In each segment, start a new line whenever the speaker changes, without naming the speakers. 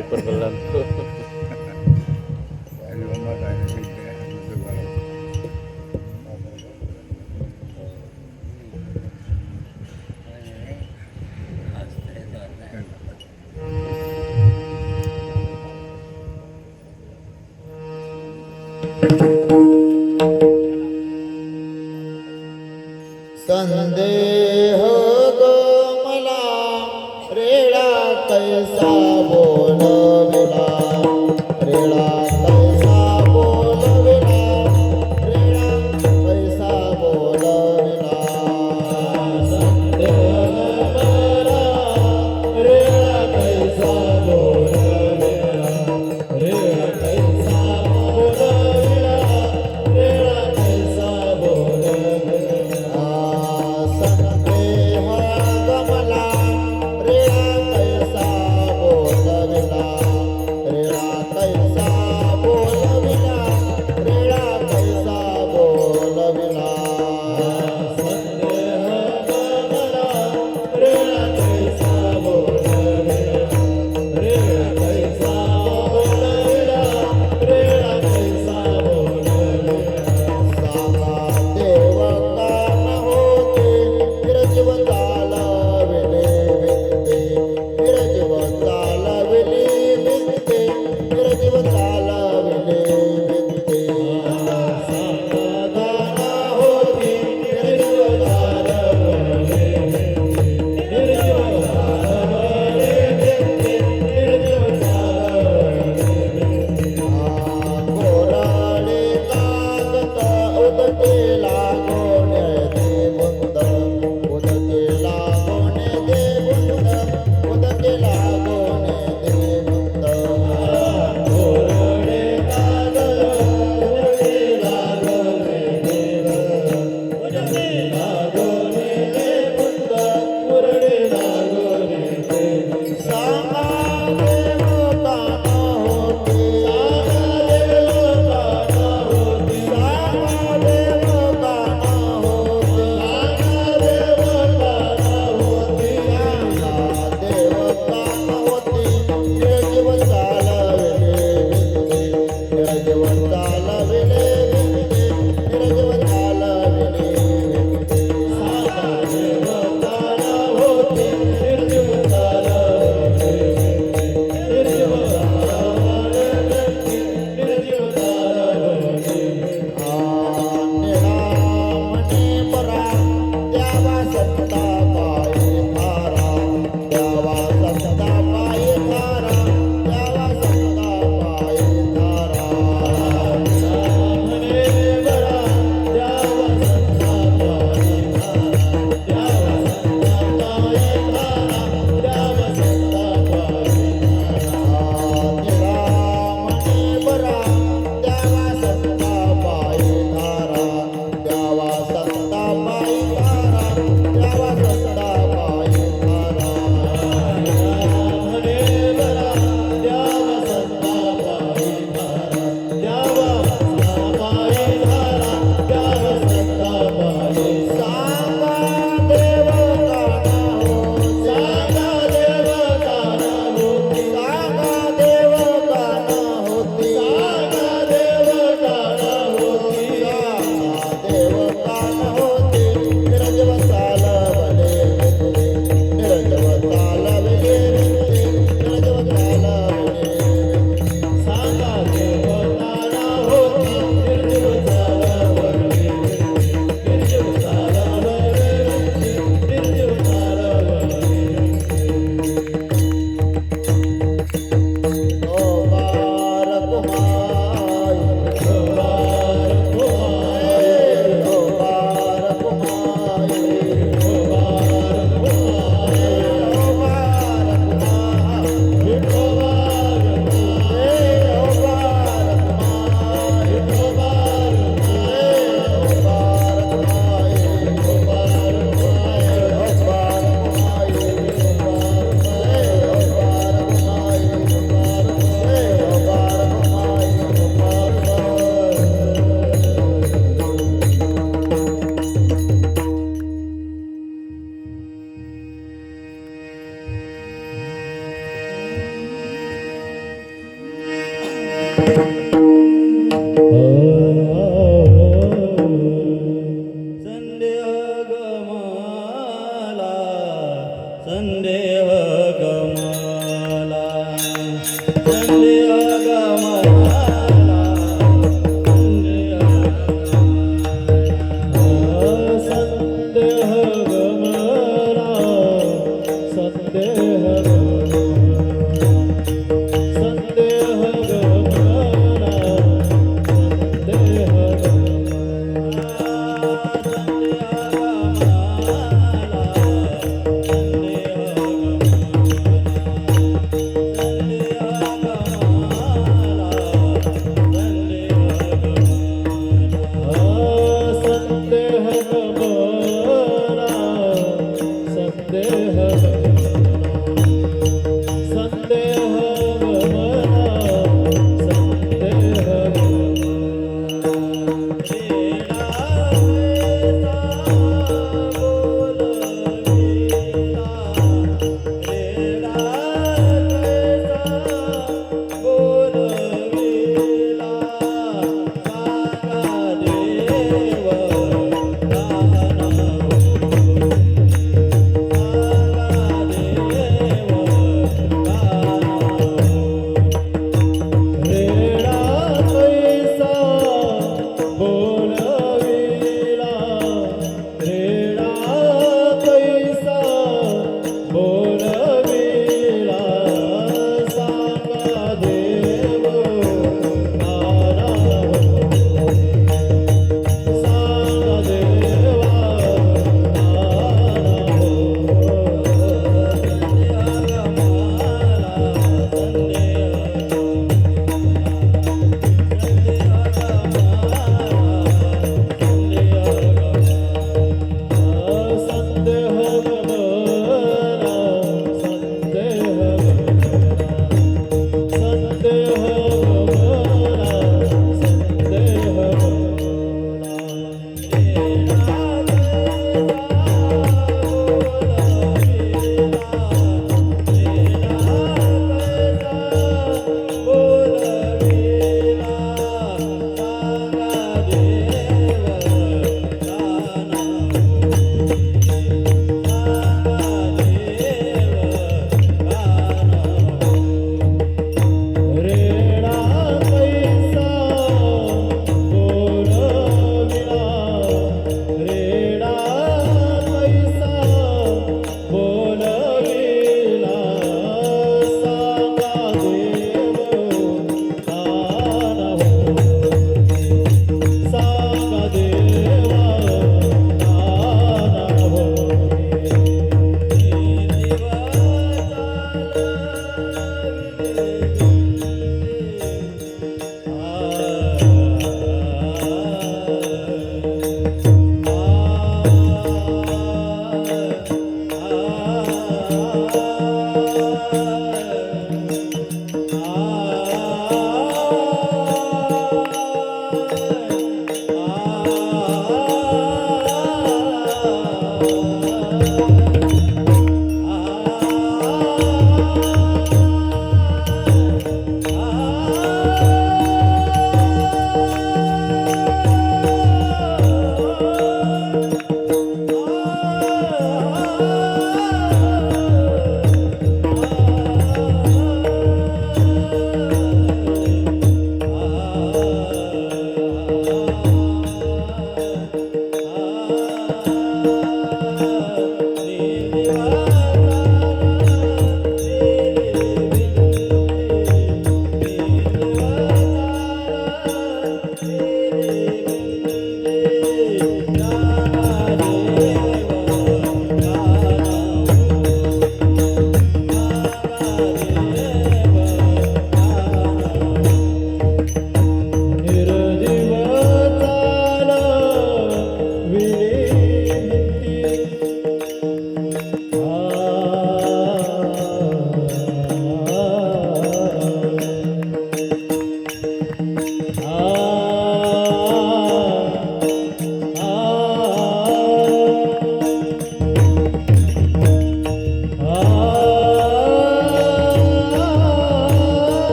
Hyper belan tuh.
संदेह ग मला रेळा कैसा बोलविला, रेळा कैसा बोलविला, रेळा कैसा बोलविला. संदेह मला रेळा कैसा बोलविला, रेळा कैसा बोलविला, रेळा कैसा बोलविला. संदेह गमला रेळा कैसा बोलविला, रेळा कैसा संदेह गमाला, संदेह गमाला, संदेह गमाला, संदेह गमाला, संदेह गमाला, संदेह गमाला,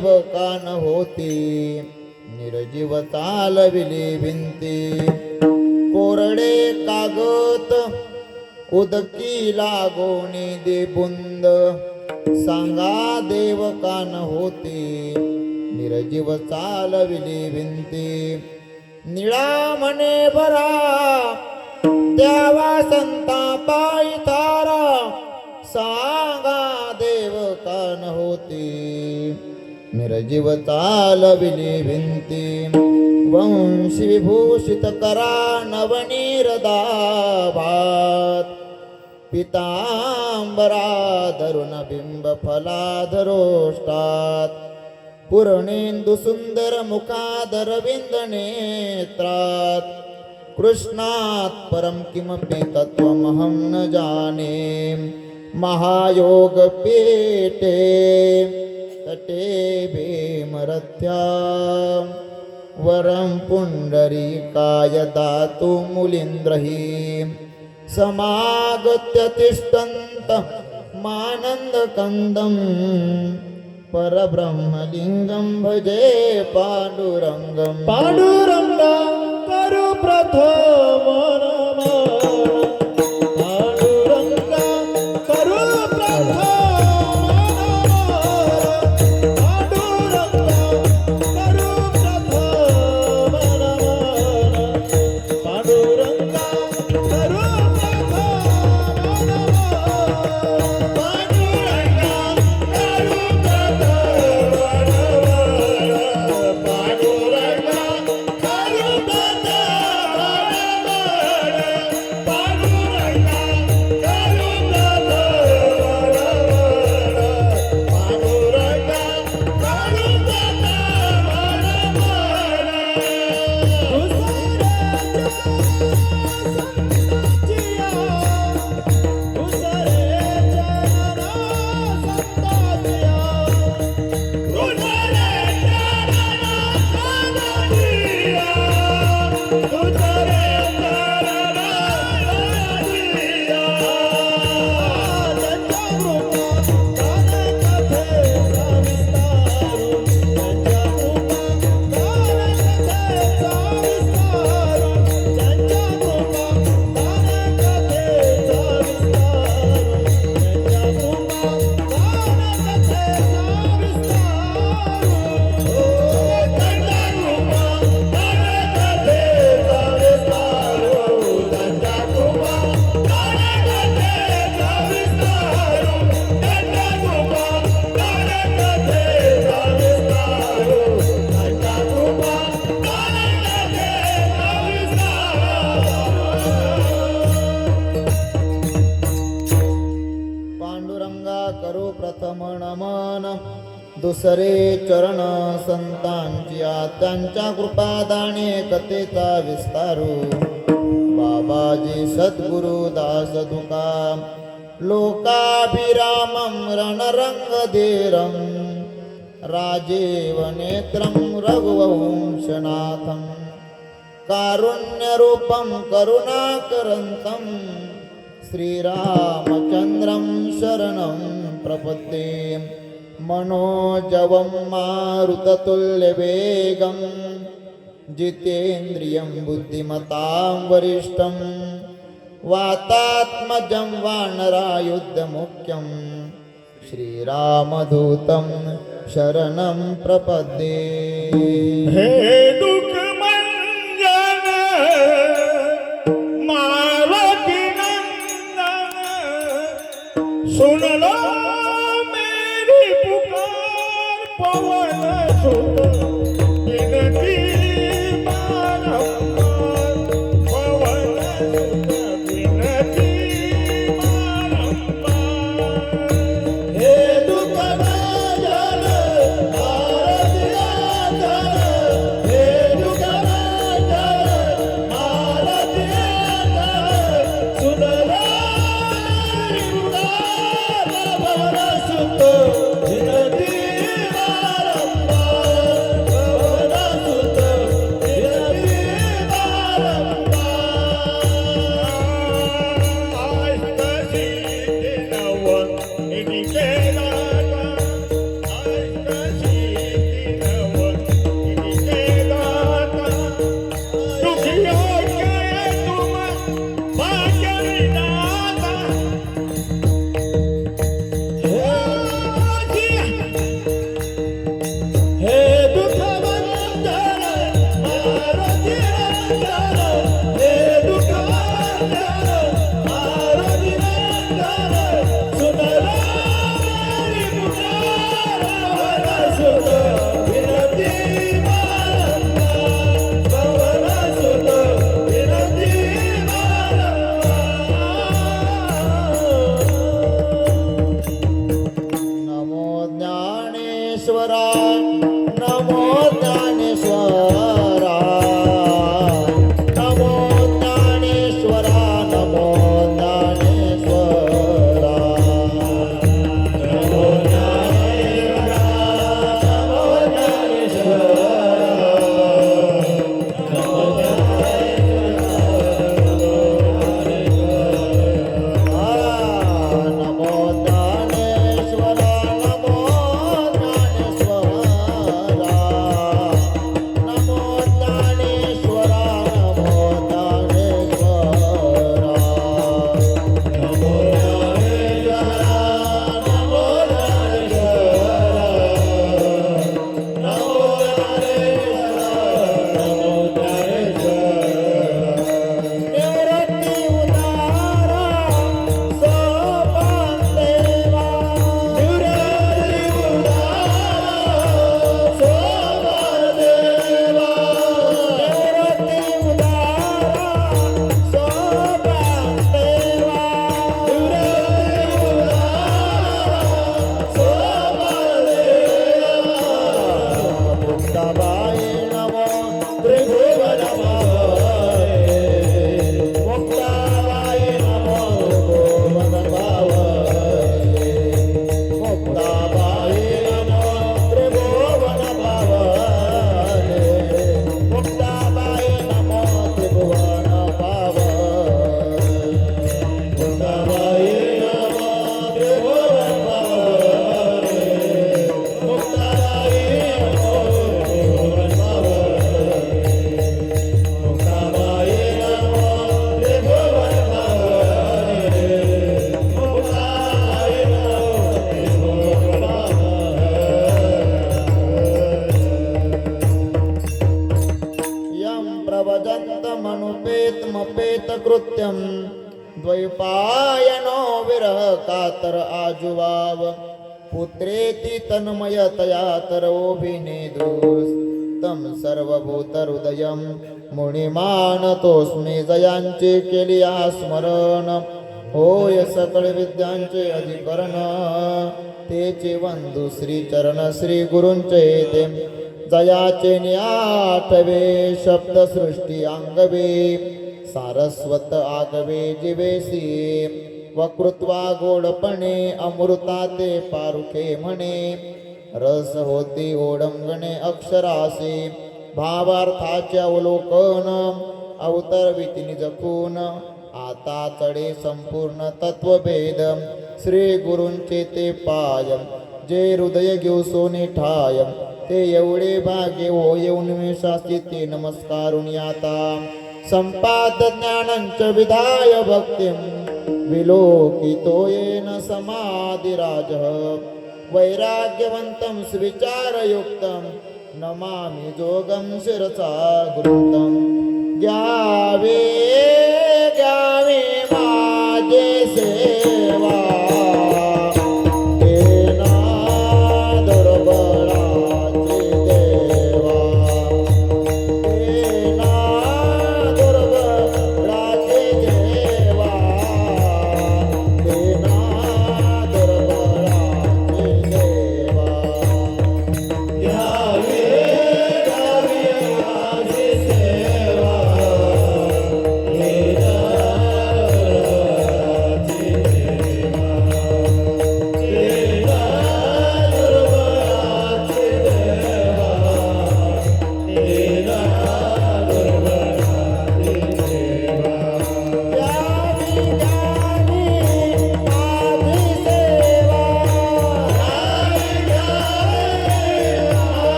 देव कान होती निर्जीव चालविली भिंती कोरडे कागद उदकी लागोनी दे बुंद सांगा देव कान होती निर्जीव चालविली भिंती निळा म्हणे बरा द्यावा संता पायी तारा सांगा देव कान होती निर्जीव चालविली भिंती वंशी विभूषित करा नवनीरदाभात पितांबरा धरुण बिंब फलाधरोष्टात पूर्णेंदु सुंदर मुखादरविंद नेत्रात कृष्णात परम किमपि तत्त्वमहं न जाने महायोग पेटे तटे भीमरथ्या वरं पुंडरीकाय दातु मुलीन्द्रहि समागत्य तिष्ठन्त मानन्दकन्दं परब्रह्मलिङ्गं भजे पाण्डुरङ्गं
पांडुरंगा करू प्रथम नमन पांडुरंगा करू प्रथम
प्रथम नमन दुसरे चरण संतांची त्यांच्या कृपादाने कथेचा विस्तारू बाबाजी सद्गुरु दास तुका लोकाभिरामं रणरंगधीरं राजीव नेत्रं रघुवंशनाथं कारुण्यरूपं करुणाकरन्तं श्रीरामचन्द्रं शरणं प्रपद्ये मनोजवं मारुततुल्यवेगं जितेन्द्रियं बुद्धिमतां वरिष्ठं वातात्मजं वानरायुधमुख्यं श्रीरामदूतं शरणं प्रपद्ये।
हे दुख मंजन मारुति नंदन सुन लो मेरी पुकार पवन सुत विनती बारंबार पवन सुत विनती बारंबार। हे दुख मंजन मारुति नंदन हे दुख मंजन मारुति नंदन सुन लो मेरी पुकार पवन सुत विनती बारंबार पवन सुत मुक्ताबाई नमो त्रिभुवन पावने मुक्ताबाई नमो त्रिभुवन पावने मुक्ताबाई नमो त्रिभुवन पावने मुक्ताबाई नमो त्रिभुवन पावने मुक्ताबाई नमो त्रिभुवन पावने मुक्ताबाई नमो त्रिभुवन पावने मुक्ताबाई नमो त्रिभुवन पावने मुक्ताबाई नमो त्रिभुवन
यं प्रवजन्तमनुपेतमपेत कृत्यं द्वैपायनो विरह कातर आजुवाव पुत्रेति तन्मयतया तरवोभिनेदुस्तं सर्वभूतहृदयं मुनिमानतोस्मि जयांचे केली स्मरण होय सकळ विद्यांचे अधिकरण तेचे वंदू श्री चरण श्री गुरूंचे ते जयाचे न्याठवे शब्द सृष्टी अंगवे सारस्वत आगवे जिवेसी वकृत्वा गोडपणे अमृता ते पारुखे म्हणे रस होती ओडंगणे अक्षरासी भावार्थाचे अवलोकन अवतरविती निजखून आता चढे संपूर्ण तत्वभेद श्री गुरूंचे ते पाय जे हृदय घेऊ सोने ठाय ते एवढे भाग्य हो येऊन विश्वासी ते नमस्कारून याता संपाद ज्ञानंच विधाय भक्तिं विलोकितो येन समाधिराज वैराग्यवंतं सुविचारयुक्तं नमामि जोगं शिरसा गुरुतं घ्यावे घ्यावे माझे सेवा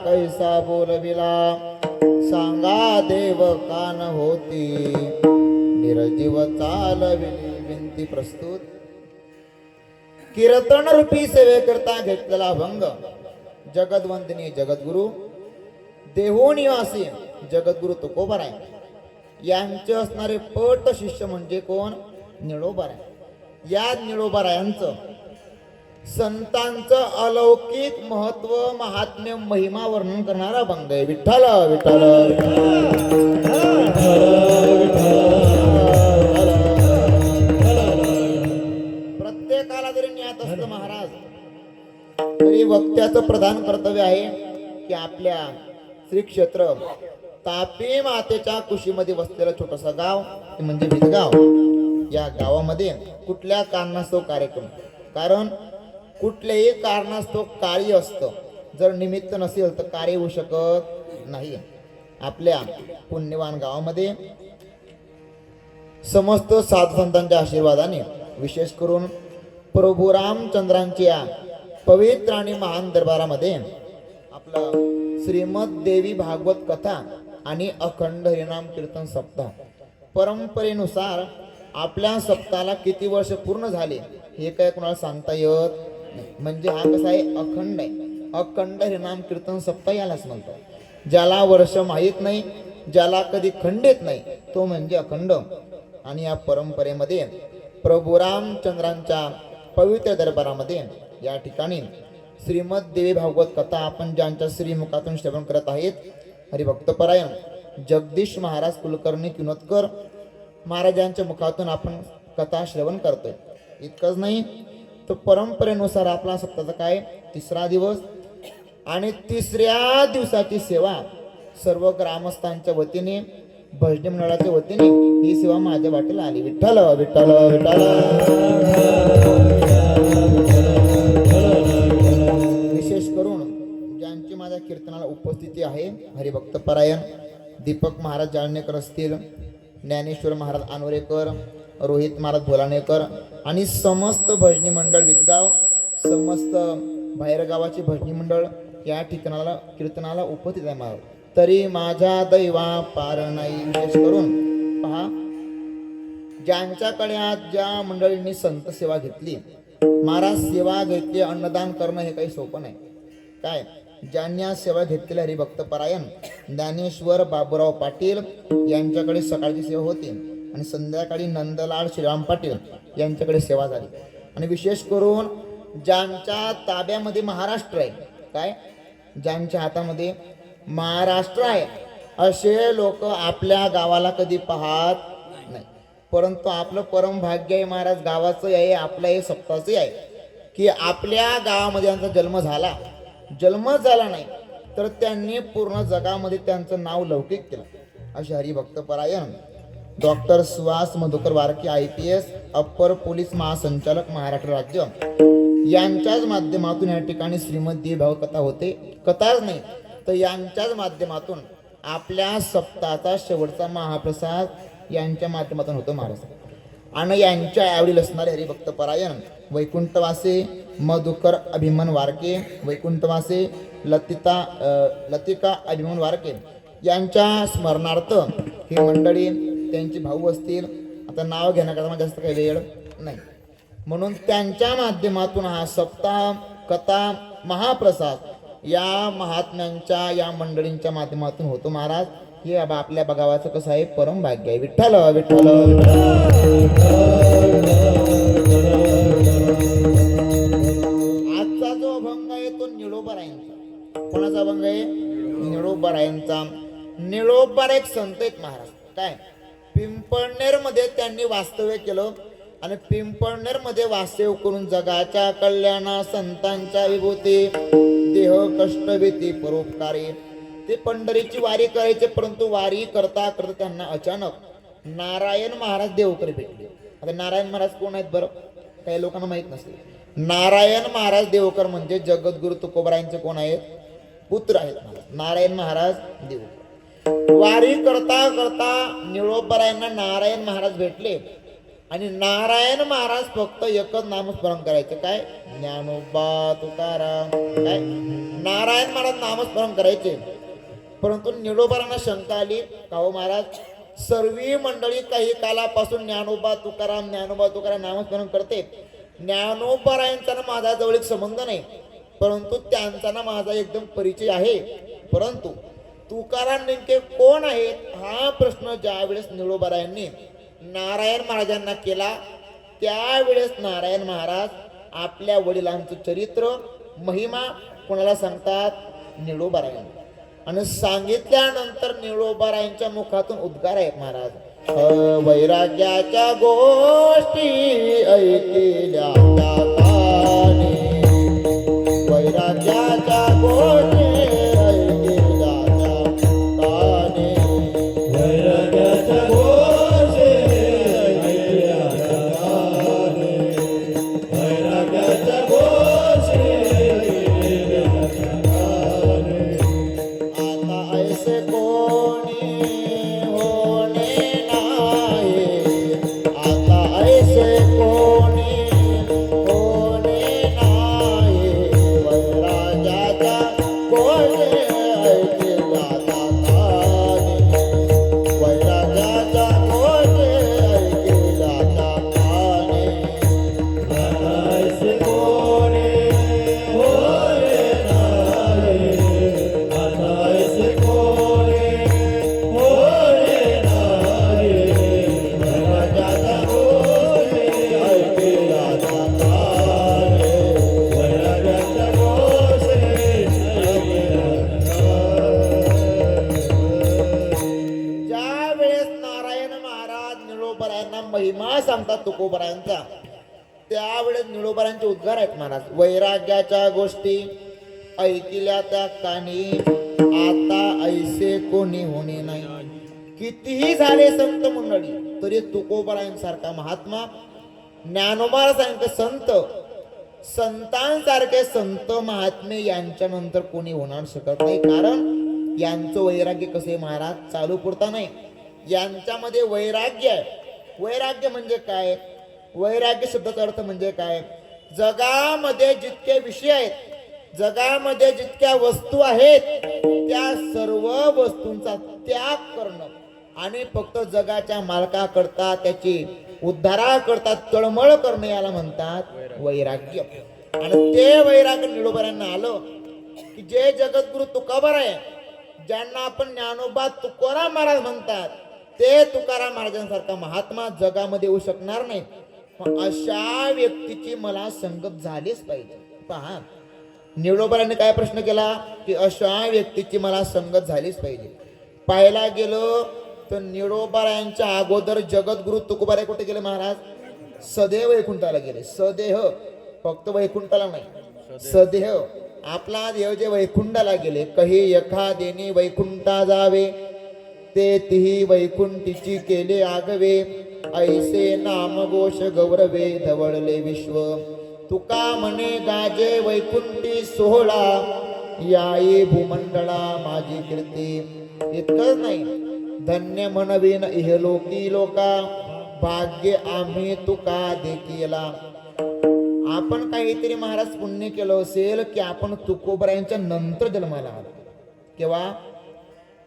कैसा बोलविला सांगा देव कान होती निर्जीव चालविली विनती प्रस्तुत कीर्तन रूपी सेवे करता घेतलेला भंग जगदवंदनी जगद्गुरु देहो निवासी जगद्गुरु तुकोबाराय यांचे असणारे पट शिष्य म्हणजे कोण निळोबाराय. या निळोबारायांचं संतांचं अलौकिक महत्व महात्म्य महिमा वर्णन करणारा अभंग आहे. विठ्ठल विठ्ठल प्रत्येकाला जरी ज्ञात असलं महाराज तरी वक्त्याचं प्रधान कर्तव्य आहे की आपल्या श्री क्षेत्र तापी मातेच्या कुशीमध्ये वसलेलं छोटंसं गाव ते म्हणजे भितगाव. या गावामध्ये कुठल्या कारणास्तव कार्यक्रम, कारण कुठल्याही कारणास्तव कार्य असतं, जर निमित्त नसेल तर कार्य होऊ शकत नाही. आपल्या पुण्यवान गावामध्ये समस्त साधू संतांच्या आशीर्वादाने विशेष करून प्रभू रामचंद्रांच्या पवित्र आणि महान दरबारामध्ये आपलं श्रीमद देवी भागवत कथा आणि अखंड हरिनाम कीर्तन सप्ताह परंपरेनुसार आपल्या सप्ताहाला किती वर्ष पूर्ण झाले हे काय कोणाला सांगता येत नाही. म्हणजे हा कसा आहे, अखंड आहे. अखंड हरिनाम कीर्तन सप्ताह यालाच म्हणतात. ज्याला वर्ष माहीत नाही, ज्याला कधी खंडित नाही, तो म्हणजे अखंड. आणि या परंपरेमध्ये प्रभू रामचंद्रांच्या पवित्र दरबारामध्ये या ठिकाणी श्रीमद देवी भागवत कथा आपण ज्यांच्या श्रीमुखातून श्रवण करत आहेत, हरिभक्तपरायण जगदीश महाराज कुलकर्णी किनोतकर महाराजांच्या मुखातून आपण कथा श्रवण करतोय. इतकंच नाही तर परंपरेनुसार आपला सप्ताहाचा काय तिसरा दिवस आणि तिसऱ्या दिवसाची सेवा सर्व ग्रामस्थांच्या वतीने भजनी मंडळाच्या वतीने ही सेवा माझ्या वाटेला आली. विठ्ठल विठ्ठल विठ्ठल. विशेष करून ज्यांची माझ्या कीर्तनाला उपस्थिती आहे, हरिभक्तपरायण दीपक महाराज जाळणेकर असतील, ज्ञानेश्वर महाराज आनोरेकर, रोहित महाराज भोलाणेकर आणि समस्त भजनी मंडळ विदगाव, समस्त बाहेरगावाची भजनी मंडळ या ठिकाणाला कीर्तनाला उपस्थित आहे महाराज. तरी माझ्या दैवा पार नाही. विशेष करून पहा, ज्यांच्याकडे आज ज्या मंडळींनी संत सेवा घेतली महाराज, सेवा घेतली, अन्नदान करणं हे काही सोपं नाही. काय ज्यांनी आज सेवा घेतलेल्या हरिभक्तपरायण ज्ञानेश्वर बाबूराव पाटील यांच्याकडे सकाळची सेवा होती आणि संध्याकाळी नंदलाल श्रीराम पाटील यांच्याकडे सेवा झाली. आणि विशेष करून ज्यांच्या ताब्यामध्ये महाराष्ट्र आहे, काय ज्यांच्या हातामध्ये महाराष्ट्र आहे, असे लोक आपल्या गावाला कधी पाहत नाही. परंतु आपलं परम भाग्य आहे महाराज, गावाचं आहे, आपलं हे सप्ताहाचं आहे की आपल्या गावामध्ये यांचा जन्म झाला नाही तर त्यांनी पूर्ण जगामध्ये त्यांचं नाव लौकिक केलं. असे हरिभक्तपरायण doctor Suhas Madhukar Warke IPS upper police महासंचालक महाराष्ट्र राज्य यांच्याच माध्यमातून या ठिकाणी श्रीमद देवी भागवत कथा होते. कथाच नाही तर यांच्याच माध्यमातून आपल्या सप्ताहाचा शेवटचा महाप्रसाद यांच्या माध्यमातून होतो महाराज. आणि यांच्या आवडील असणारे हरिभक्तपरायण वैकुंठवासे मधुकर अभिमन वारके, वैकुंठवासे लतिका अभिमन वारके यांच्या स्मरणार्थ ही मंडळी त्यांचे भाऊ असतील, आता नाव घेण्याकरता जास्त काही वेळ नाही, म्हणून त्यांच्या माध्यमातून हा सप्ताह कथा महाप्रसाद या महात्म्यांच्या या मंडळींच्या माध्यमातून होतो महाराज. हे आपल्या गावाचं कसं आहे, परम भाग्य आहे. विठ्ठल विठ्ठल. आजचा जो अभंग आहे तो निळोबारायांचा. कोणाचा अभंग आहे? निळोबारायांचा. निळोबार एक संत आहेत महाराज. काय पिंपळनेर मध्ये त्यांनी वास्तव्य केलं आणि पिंपळनेर मध्ये वास्तव्य करून जगाच्या कल्याणा संतांच्या विभूती देह कष्ट भीती परोपकारी ते पंढरीची वारी करायचे. परंतु वारी करता करता त्यांना अचानक नारायण महाराज देवकर भेटले. आता नारायण महाराज कोण आहेत बरं, काही लोकांना माहित नसते. नारायण महाराज देवकर म्हणजे जगद्गुरु तुकोबारायांचे कोण आहेत, पुत्र आहेत महाराज नारायण महाराज देवकर. वारी करता करता निळोबारायांना नारायण महाराज भेटले आणि नारायण महाराज फक्त एकच नामस्मरण करायचे. काय ज्ञानोबा तुकाराम, काय नारायण महाराज नामस्मरण करायचे. परंतु निळोबारांना शंका आली, का हो महाराज सर्वी मंडळी काही कालापासून ज्ञानोबा तुकाराम नामस्मरण करते. ज्ञानोबारायांचा ना माझा जवळ संबंध नाही, परंतु त्यांचा ना माझा एकदम परिचय आहे. परंतु तुकाराम नेमके कोण आहेत हा प्रश्न ज्यावेळेस निळोबारायांनी नारायण महाराजांना केला त्यावेळेस नारायण महाराज आपल्या वडिलांचं चरित्र महिमा कोणाला सांगतात निळोबारायण. आणि सांगितल्यानंतर निळोबारायांच्या मुखातून उद्गार आहेत महाराज. वैराग्याच्या गोष्टी ऐकल्या काने, वैराग्याच्या गोष्टी ऐकल्या काने,
वैराग्याच्या गोष्टी ऐकल्या काने, वैराग्याच्या गोष्टी ऐकल्या काने.
आता ऐसे कोणी होणे नाही, आता ऐसे कोणी होणे नाही, वैराग्याच्या गोष्टी ऐकल्या काने, वैराग्याच्या गोष्टी ऐकल्या काने.
आता ऐसे कोणी होणे नाही, आता ऐसे कोणी होणे नाही, वैराग्याच्या गोष्टी ऐकल्या काने, वैराग्याच्या गोष्टी
ज्या वेळेस नारायण महाराज निळोबरायांना महिमा सांगतात तुकोबरायांचा, त्यावेळेस निळोबरायांचे उद्गार आहेत महाराज. वैराग्याच्या गोष्टी ऐकल्या त्या कानी, आता ऐसे कोणी होणे नाही. कितीही झाले संत मंडळी तरी तुकोबरायांसारखा महात्मा, ज्ञानोबा सांगते संत, संतांसारखे संत महात्मे यांच्यानंतर कोणी होणार शकत नाही. कारण यांचं वैराग्य कसे महाराज चालू पुरता नाही, यांच्यामध्ये वैराग्य आहे. वैराग्य म्हणजे काय? वैराग्य शब्दाचा अर्थ म्हणजे काय? जगामध्ये जितके विषय आहेत, जगामध्ये जितक्या वस्तू आहेत, त्या सर्व वस्तूंचा त्याग करणं आणि फक्त जगाच्या मालकाकरता, त्याची उद्धाराकरता तळमळ करणं याला म्हणतात वैराग्य. आणि ते वैराग्य निळोबरांना आलं की जे जगद्गुरु तुकोबाराय, ज्यांना आपण ज्ञानोबा तुकोराम महाराज म्हणतात, ते तुकाराम महाराजांसारखा महात्मा जगामध्ये येऊ शकणार नाही. मग अशा व्यक्तीची मला संगत झालीच पाहिजे. पहा निळोबरांनी काय प्रश्न केला की अशा व्यक्तीची मला संगत झालीच पाहिजे. पाहायला गेलो तर निळोबरायांच्या अगोदर जगद्गुरु तुकोबाराय कुठे गेले महाराज? सदैव वैकुंठाला गेले. सदेह, फक्त वैकुंठाला नाही, सदेह. आपला देव जे वैकुंठाला गेले, कही एखादेने वैकुंठा जावे, ते तिही वैकुंठीची केले आगवे, ऐसे नामघोष गौरवे धवळले विश्व, तुका म्हणे गाजे वैकुंठी सोहळा, याई भूमंडळा माझी कीर्ती. इतकंच नाही, धन्य म्हणवीन इहलोकी लोका, भाग्य आम्ही तुका देखीला. आपण काहीतरी महाराज पुण्य केलं असेल की आपण तुकोबरायांच्या नंतर जन्माला आलो. केव्हा?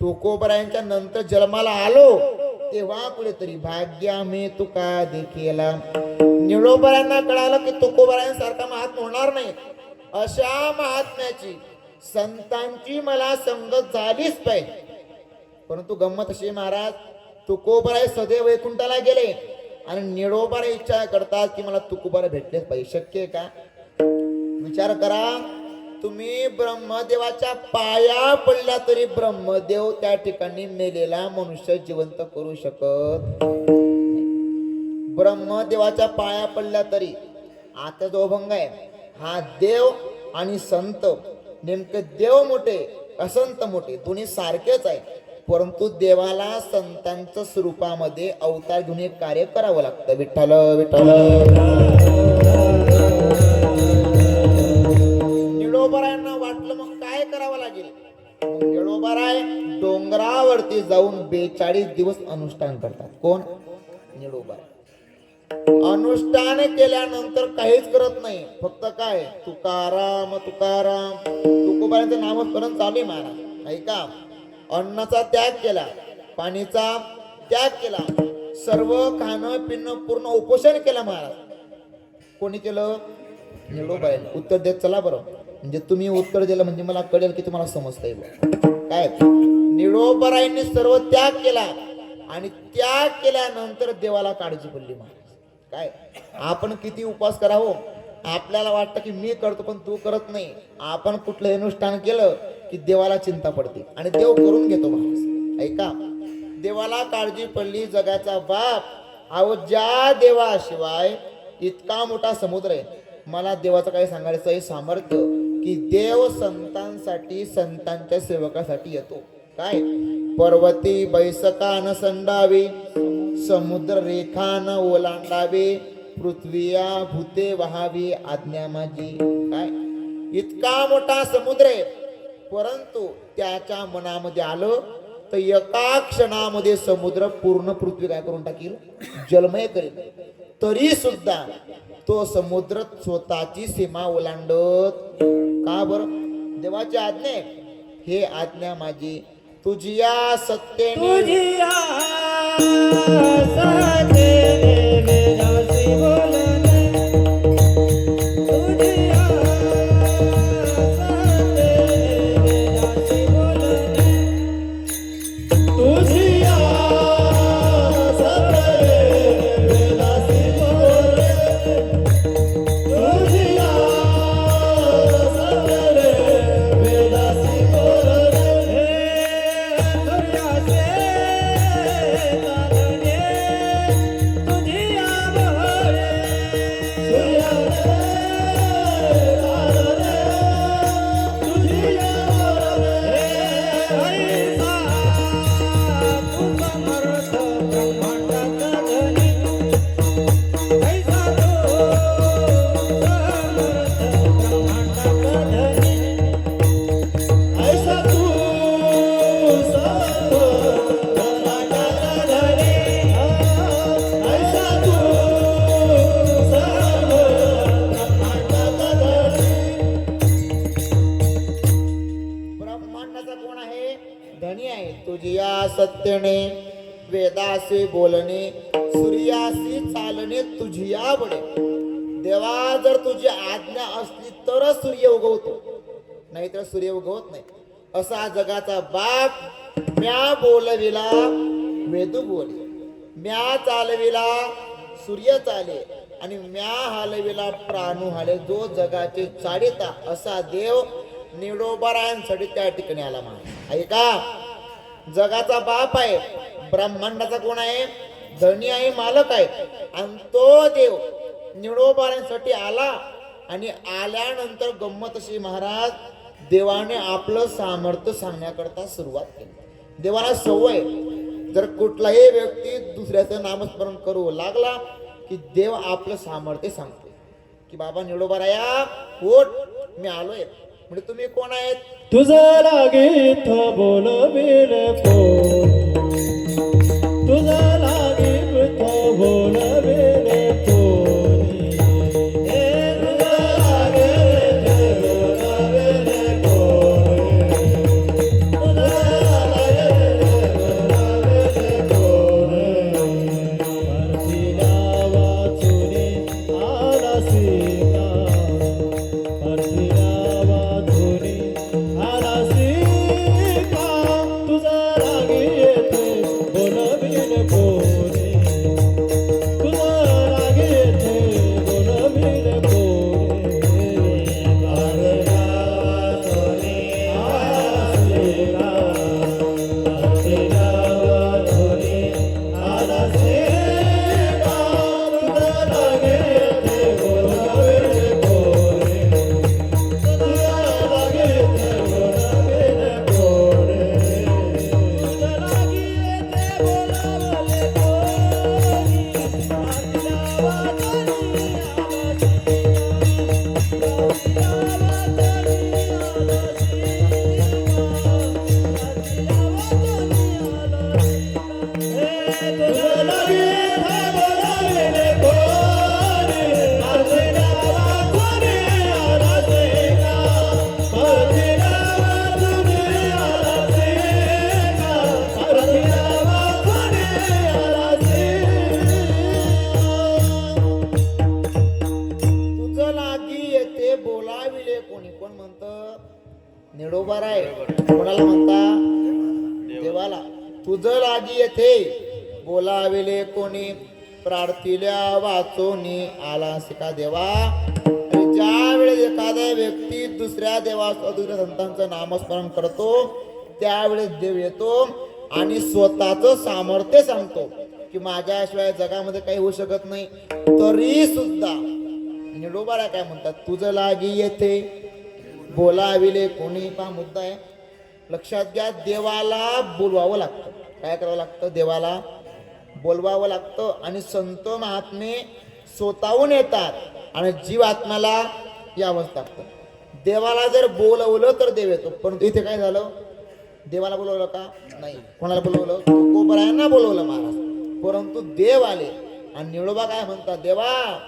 तुकोबरायांच्या नंतर जन्माला आलो तेव्हा कुठेतरी भाग्य आम्ही तुका देखीला. निळोबरायांना कळालं की तुकोबरायांसारखा महात्मा होणार नाही. अशा महात्म्याची, संतांची मला संगत झालीच पाहिजे. परंतु गंमत अशी महाराज, तुकोबराय सदैव वैकुंठाला गेले आणि निळोबारा इच्छा करतात की मला तुकोबारा भेटलेच पाहिजे. शक्य आहे का? विचार करा. तुम्ही ब्रह्मदेवाच्या पाया पडल्या तरी ब्रह्मदेव त्या ठिकाणी मेलेला मनुष्य जिवंत करू शकत. ब्रह्मदेवाच्या पाया पडल्या तरी. आता जो अभंग आहे हा देव आणि संत, नेमके देव मोठे असंत मोठे दोन्ही सारखेच आहे, परंतु देवाला संतांच्या स्वरूपामध्ये अवतार घेऊन एक कार्य करावं लागतं. विठ्ठल विठ्ठल. निळोबरायांना वाटलं मग काय करावं लागेल. निळोबराय डोंगरावरती जाऊन 42 दिवस अनुष्ठान करतात. कोण? निळोबराय. अनुष्ठान केल्यानंतर काहीच करत नाही, फक्त काय तुकाराम तुकाराम. तुकोबारायांचं नामस्मरण चालू आहे महाराज. ऐका, अन्नाचा त्याग केला, पाणीचा त्याग केला, सर्व खाणं पिणं पूर्ण उपोषण केलं महाराज. कोणी केलं? निळोबाई. उत्तर देत चला बरं, म्हणजे तुम्ही उत्तर दिलं म्हणजे मला कळेल की तुम्हाला समजतंय काय. निळोबाईंनी सर्व त्याग केला आणि त्याग केल्यानंतर देवाला काळजी पडली महाराज. काय आपण किती उपवास करावं, आपल्याला वाटतं की मी करतो पण तू करत नाही. आपण कुठलं अनुष्ठान केलं की देवाला चिंता पडते आणि देव करून घेतो महाराज. ऐका, देवाला काळजी पडली जगाचा बाप. अहो ज्या देवाशिवाय इतका मोठा समुद्र आहे. मला देवाचं काय सांगायचं आहे सामर्थ्य की देव संतांसाठी संतांच्या सेवकासाठी येतो. काय पर्वती बैसका न संडावे, समुद्र रेखा न ओलांडावे, पृथ्वीया भूते वहावी आज्ञा माझी. काय इतका मोठा समुद्र आहे परंतु त्याच्या मनामध्ये आलं तर एका क्षणामध्ये समुद्र पूर्ण पृथ्वी काय करून टाकील, जलमय करेल. तरी सुद्धा तो समुद्र स्वतःची सीमा ओलांडत का बरं? देवाची आज्ञा आहे. हे आज्ञा माझी तुझिया सत्तेने,
तुझिया सत्तेने वेदासी बोलणे, तुझिया सत्तेने वेदासी बोलणे, तुझिया सत्तेने वेदासी बोलणे, तुझिया सत्तेने वेदासी बोलणे.
ब्रह्मांडाचा कोण आहे? धनी आहे. तुझिया सत्तेने वेदासी बोलणे, सूर्यासी चालणे तुझिया बडे. देवा जर तुझी आज्ञा असली तरच सूर्य उगवतो, नाहीतर सूर्य उगवत नाही. असा जगाचा बाप म्या बोलविला वेदू बोले, म्या चालविला सूर्य चाले आणि म्या हालविला प्राणू हाले. जो जगाचे चाडिता असा देव निडोबारायांसाठी त्या ठिकाणी आला. महाराज ऐका, जगाचा बाप आहे, ब्रह्मांडाचा कोण आहे? धनी आहे, मालक आहे. आणि तो देव निडोबारायांसाठी आला आणि आल्यानंतर गंमत अशी महाराज, देवाने आपलं सामर्थ्य सांगण्याकरता सुरुवात केली. देवाला सवय, जर कुठलाही व्यक्ती दुसऱ्याचं नामस्मरण करू लागला की देव आपलं सामर्थ्य सांगतो की बाबा निडोबाराया उठ, मी आलोय. म्हणजे तुम्ही कोण आहेत?
तुझं लागीत बोलविल कोण, तुझं लागीत बोलविल कोणी, हे तुझं लागीत बोलविल कोणी, तुझं लागीत बोलविल कोणी. परतीला वाचुनी आला सीता, परतीला
निडोबार आहे. कोणाला म्हणता? देवाला. तुझं लागी येथे बोलाविले कोणी, प्रार्थिल्या वाचोनी आला सिका देवा. ज्या वेळेस एखादा व्यक्ती दुसऱ्या दुसऱ्या संतांचं नामस्मरण करतो त्यावेळेस देव येतो आणि स्वतःचं सामर्थ्य सांगतो की माझ्याशिवाय जगामध्ये काही होऊ शकत नाही. तरी सुद्धा निडोबाला काय म्हणतात, तुझं लागी येते बोलाविले कोणी. पहा मुद्दा आहे, लक्षात घ्या. देवाला बोलवावं लागतं. काय करावं लागतं? देवाला बोलवावं लागतं. आणि संत महात्मे स्वतःहून येतात आणि जीवात्म्याला यावंच लागतं. देवाला जर बोलवलं तर देव येतो. परंतु इथे काय झालं, देवाला बोलवलं का? नाही. कोणाला बोलवलं? तुकोबरायांना बोलवलं महाराज. परंतु देव आले आणि निळोबा काय म्हणतात, देवा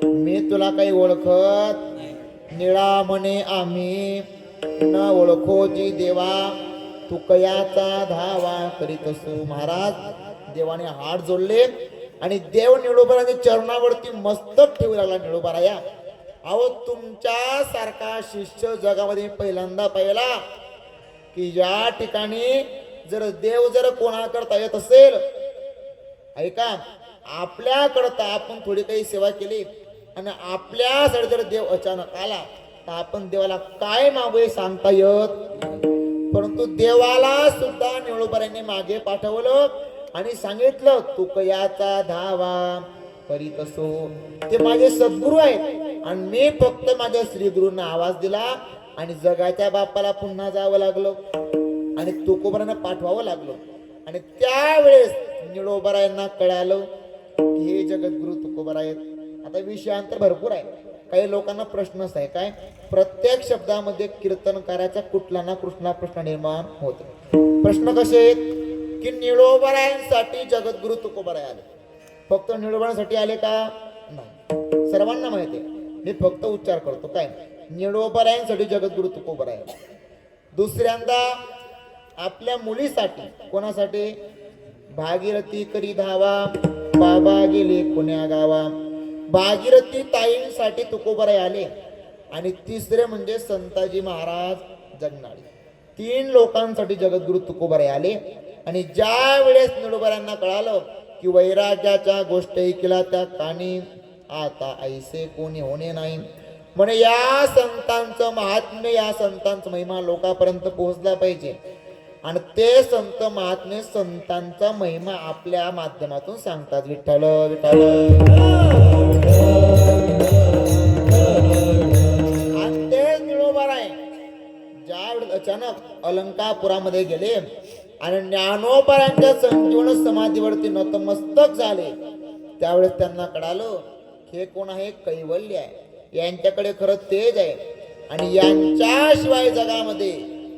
मी तुला काही ओळखत निळा म्हणे आम्ही न ओळखो जी देवा तू कयाचा धावा करीत असो. महाराज देवाने हात जोडले आणि देव निळोबाराच्या चरणावरती मस्तक ठेवू लागला. निळोबाराया, अहो तुमच्या सारखा शिष्य जगामध्ये पहिल्यांदा पाहिला की या ठिकाणी जर देव जर कोणाकरता येत असेल, ऐका, आपल्याकरता आपण थोडी काही सेवा केली आणि आपल्यासाठी जर देव अचानक आला तर आपण देवाला काय मागे सांगता येत. परंतु देवाला सुद्धा निळोबारांनी मागे पाठवलं आणि सांगितलं तू कयाचा धावा करीत असो. ते माझे सद्गुरू आहेत आणि मी फक्त माझ्या श्रीगुरूंना आवाज दिला आणि जगाच्या बापाला पुन्हा जावं लागलं आणि तुकोबारांना पाठवावं लागलं. आणि त्यावेळेस निळोबारायांना कळालं की हे जगद्गुरु तुकोबारा आहेत. आता विषयांतर भरपूर आहे. काही लोकांना प्रश्नच आहे काय, प्रत्येक शब्दामध्ये कीर्तनकाराचा कुठला ना कुठला प्रश्न निर्माण होतो. प्रश्न कसे आहेत की निळोबारायांसाठी जगद्गुरु तुकोबारा आले, फक्त निळोबारांसाठी आले का? नाही. सर्वांना माहिती आहे, मी फक्त उच्चार करतो काय, निळोबारायांसाठी जगद्गुरु तुकोबारा आहे. दुसऱ्यांदा आपल्या मुलीसाठी, कोणासाठी? भागीरथी करी धावा बाबा गेले कोण्या गावा. भागीरथी ताईंसाठी तुकोबाराय आले. आणि तिसरे म्हणजे संताजी महाराज जगनाळे. 3 लोकांसाठी जगद्गुरु तुकोबाराय आले. आणि ज्या वेळेस निळोबारांना कळालं की वैराग्याच्या गोष्ट ऐकल्या त्या कानी आता ऐसे कोणी होणे नाही, म्हणे या संतांचं महात्म्य, या संतांचा महिमा लोकांपर्यंत पोहोचला पाहिजे. आणि ते संत महात्मे संतांचा महिमा आपल्या माध्यमातून सांगतात. विठ्ठल विठ्ठल. आणि ते निळोबाराय ज्यावेळेस अचानक अलंकापुरामध्ये गेले आणि ज्ञानोबारांच्या संजीवन समाधीवरती नतमस्तक झाले, त्यावेळेस त्यांना कळालं हे कोण आहे? कैवल्य आहे. यांच्याकडे खरं तेज आहे आणि यांच्याशिवाय जगामध्ये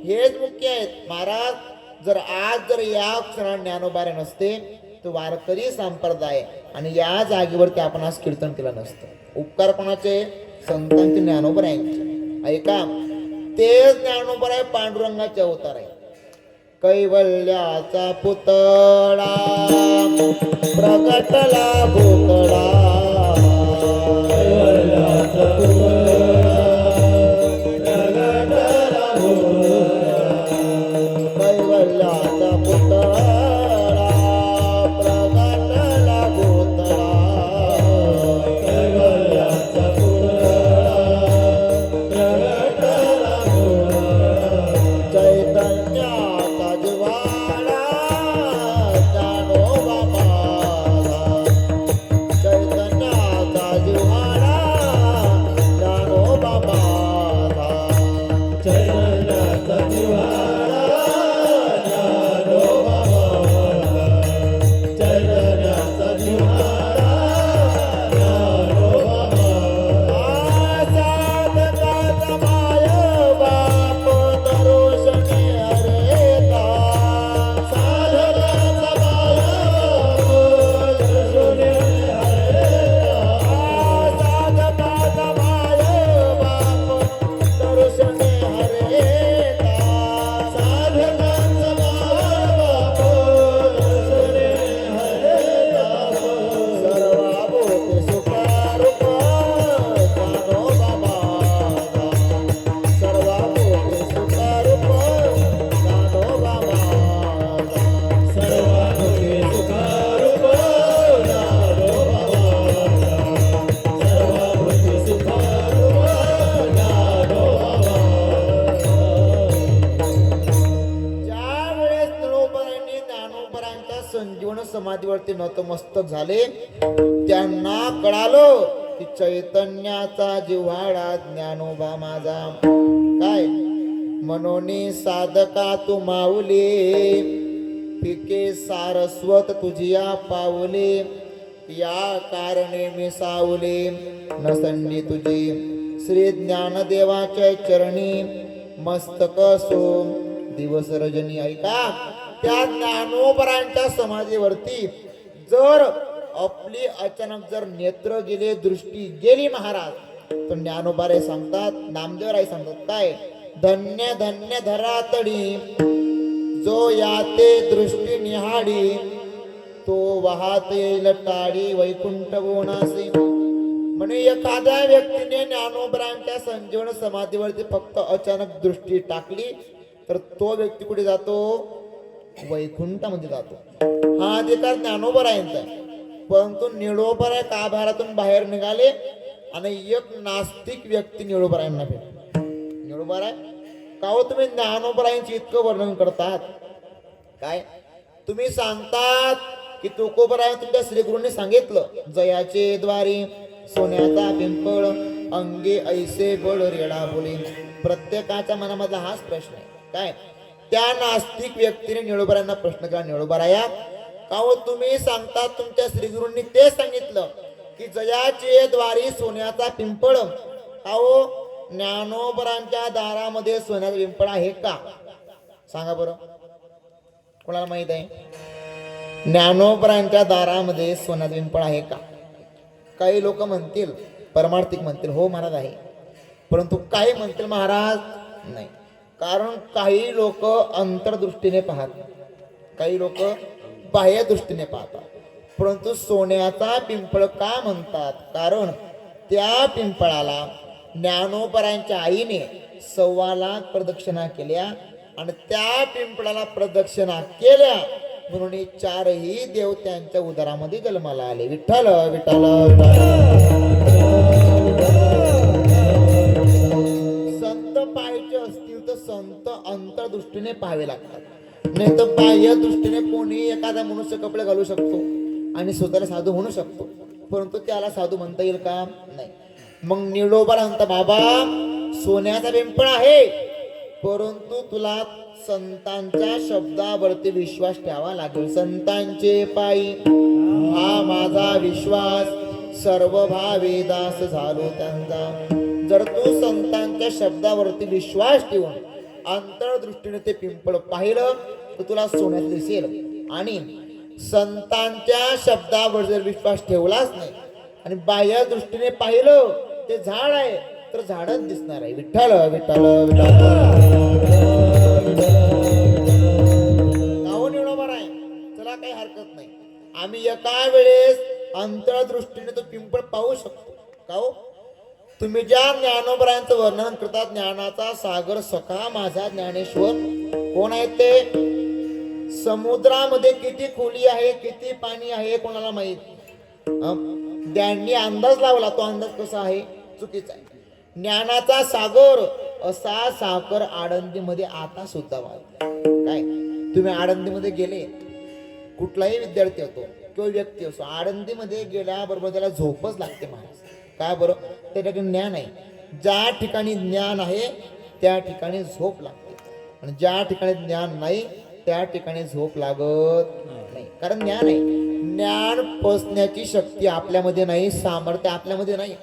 हेच मुख्य आहेत. महाराज जर आज या क्षणात ज्ञानोबारे नसते तर वारकरी संप्रदाय आणि या जागेवरती आपण आज कीर्तन केलं नसतं. उपकार कोणाचे? संतांचे, ज्ञानोबा यांचे. ऐका, ते ज्ञानोबा पांडुरंगाचे अवतार आहे. कैवल्याचा पुतळा प्रगटला भोतळा, कैवल्याचा संजीवन समाधीवरती नतमस्तक झाले. त्यांना कळालं की चैतन्याचा जिव्हाळा ज्ञानोबा माझा. काय मनोनी साधका तू माऊली, पिके सारस्वत तुझिया पाऊले. या कारणे मी सावले नसंडी तुझी. श्री ज्ञानदेवाच्या चरणी मस्तक सो दिवस रजनी. ऐका, त्या ज्ञानोबरांच्या समाधीवरती जर आपली अचानक जर नेत्र गेले, दृष्टी गेली महाराज, तर ज्ञानोबारे सांगतात, नामदेवराय सांगतात काय, धन्य धन्य धरातडी जो याते दृष्टी निहाडी, तो वाहत येईल टाळी वैकुंठ बोनासी. म्हणे एखाद्या व्यक्तीने ज्ञानोबरांच्या संजीवन समाधीवरती फक्त अचानक दृष्टी टाकली तर तो व्यक्ती कुठे जातो, वैकुंठामध्ये जातो. हा अधिकार ज्ञानोबरायांचा आहे. परंतु निळोबराय कारभारातून बाहेर निघाले आणि एक नास्तिक व्यक्ती निळोबरायांना भेटला. निळोबराय का हो तुम्ही ज्ञानोबरायांचे इतकं वर्णन करतात, काय तुम्ही सांगतात की तुकोबराय तुमच्या श्रीगुरूंनी सांगितलं, जयाचे द्वारी सोन्याचा पिंपळ अंगे ऐसे बळ रेडा बोले. प्रत्येकाच्या मनामधला हाच प्रश्न आहे. काय त्या नास्तिक व्यक्तीने निळोबरायांना प्रश्न केला, निळोबराया का हो तुम्ही सांगतात तुमच्या श्रीगुरूंनी ते सांगितलं की जयाचे द्वारी सोन्याचा पिंपळ, का हो ज्ञानोबरांच्या दारामध्ये सोन्याचा पिंपळ आहे का? सांगा बरं, कोणाला माहित आहे? ज्ञानोबरांच्या दारामध्ये सोन्याचा पिंपळ आहे का? काही लोक म्हणतील, परमार्थिक म्हणतील हो महाराज आहे, परंतु काही म्हणतील महाराज नाही. कारण काही लोक अंतर्दृष्टीने पाहतात, काही लोक बाह्य दृष्टीने पाहतात. परंतु सोन्याचा पिंपळ का म्हणतात? कारण त्या पिंपळाला ज्ञानोबरांच्या आईने 1.25 लाख प्रदक्षिणा केल्या आणि त्या पिंपळाला प्रदक्षिणा केल्या म्हणून 4ही देव त्यांच्या उदरामध्ये जन्माला आले. विठ्ठल विठ्ठल संत पाहायचे असतील तर संत अंतर्दृष्टीने पाहावे लागतात. नाही तर बाह्य दृष्टीने कोणी एखादा मनुष्य कपडे घालू शकतो आणि स्वतःला साधू म्हणू शकतो, परंतु त्याला साधू म्हणता येईल का? नाही. मग निळोबा म्हणता बाबा सोन्याचा पिंपळ आहे, परंतु तुला संतांच्या शब्दावरती विश्वास ठेवा लागेल. संतांचे पायी हा माझा विश्वास, सर्व भावे दास झालो त्यांचा. जर तू संतांच्या शब्दावरती विश्वास ठेवून अंतर्दृष्टीने ते पिंपळ पाहिलं तर तुला सोन्यात दिसेल. आणि संतांच्या शब्दावर जर विश्वास ठेवलाच नाही आणि बाह्य दृष्टीने पाहिलं ते झाड आहे तर झाडच दिसणार आहे. विठ्ठल विठ्ठल निळोबा आहे, चला काही हरकत नाही. आम्ही एका वेळेस अंतर्दृष्टीने तो पिंपळ पाहू शकतो. का हो तुम्ही ज्या ज्ञानोबरायांचं वर्णन करतात, ज्ञानाचा सागर सखा माझा ज्ञानेश्वर, कोण आहे ते? समुद्रामध्ये किती खोली आहे, किती पाणी आहे कोणाला माहित? त्यांनी अंदाज लावला, तो अंदाज कसा आहे? चुकीचा आहे. ज्ञानाचा सागर असा साखर आळंदीमध्ये आता सुद्धा वाहतो. काय तुम्ही आळंदीमध्ये गेले, कुठलाही विद्यार्थी होतो किंवा व्यक्ती असो, आळंदीमध्ये गेल्याबरोबर त्याला झोपच लागते महाराज. काय बरं? त्या ठिकाणी ज्ञान आहे. ज्या ठिकाणी ज्ञान आहे त्या ठिकाणी झोप लागते आणि ज्या ठिकाणी ज्ञान नाही त्या ठिकाणी झोप लागत नाही. कारण ज्ञान आहे. ज्ञान पोचण्याची शक्ती आपल्यामध्ये नाही, सामर्थ्य आपल्यामध्ये नाही.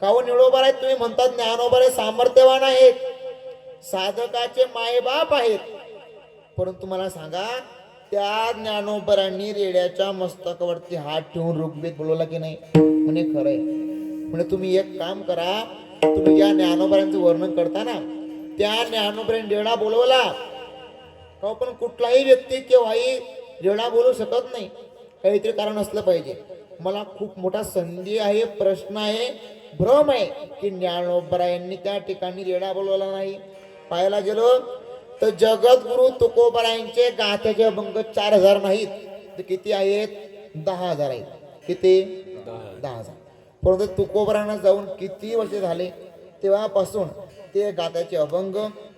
काहून निळोबा आहेत तुम्ही म्हणतात ज्ञानोबा सामर्थ्यवान आहेत, साधकाचे मायबाप आहेत, परंतु मला सांगा त्या ज्ञानोबरांनी रेड्याच्या मस्तकावरती हात ठेवून ऋग्वेद बोलवला की नाही? म्हणे खरंय. म्हणजे तुम्ही एक काम करा, तुम्ही ज्या ज्ञानोबरांचं वर्णन करता ना त्या ज्ञानोबरांनी रेडा बोलवला का? पण कुठलाही व्यक्ती केव्हाही रेडा बोलू शकत नाही, काहीतरी कारण असलं पाहिजे. मला खूप मोठा संधी आहे, प्रश्न आहे, भ्रम आहे की ज्ञानोबरायांनी त्या ठिकाणी रेडा बोलवला नाही. पाहायला गेलो तर जगद्गुरु तुकोबरायांचे गाथ्याचे अभंग 4000 नाहीत तर किती आहेत? 10,000 आहेत. किती? 10,000. परंतु तुकोबरांना जाऊन किती वर्ष झाले, तेव्हापासून ते गाथ्याचे अभंग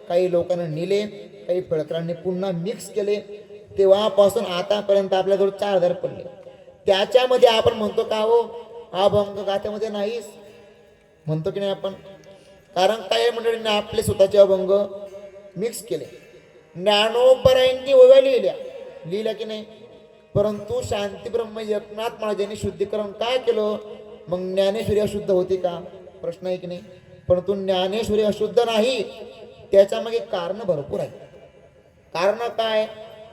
काही लोकांना नेले, काही फळकरांनी पुन्हा मिक्स केले, तेव्हापासून आतापर्यंत आपल्याजवळ 4000 पडले. त्याच्यामध्ये आपण म्हणतो का हो अभंग गाथ्यामध्ये नाहीच म्हणतो की नाही आपण? कारण काही मंडळींनी आपले स्वतःचे अभंग मिक्स केले. ज्ञानोबरायांनी ओव्या लिहिल्या की नाही? परंतु शांती ब्रह्म एकनाथ महाराजांनी शुद्धीकरण काय केलं? मग ज्ञानेश्वरी अशुद्ध होती का? प्रश्न आहे की नाही? परंतु ज्ञानेश्वरी अशुद्ध नाही, त्याच्यामागे कारण भरपूर आहे. कारण काय?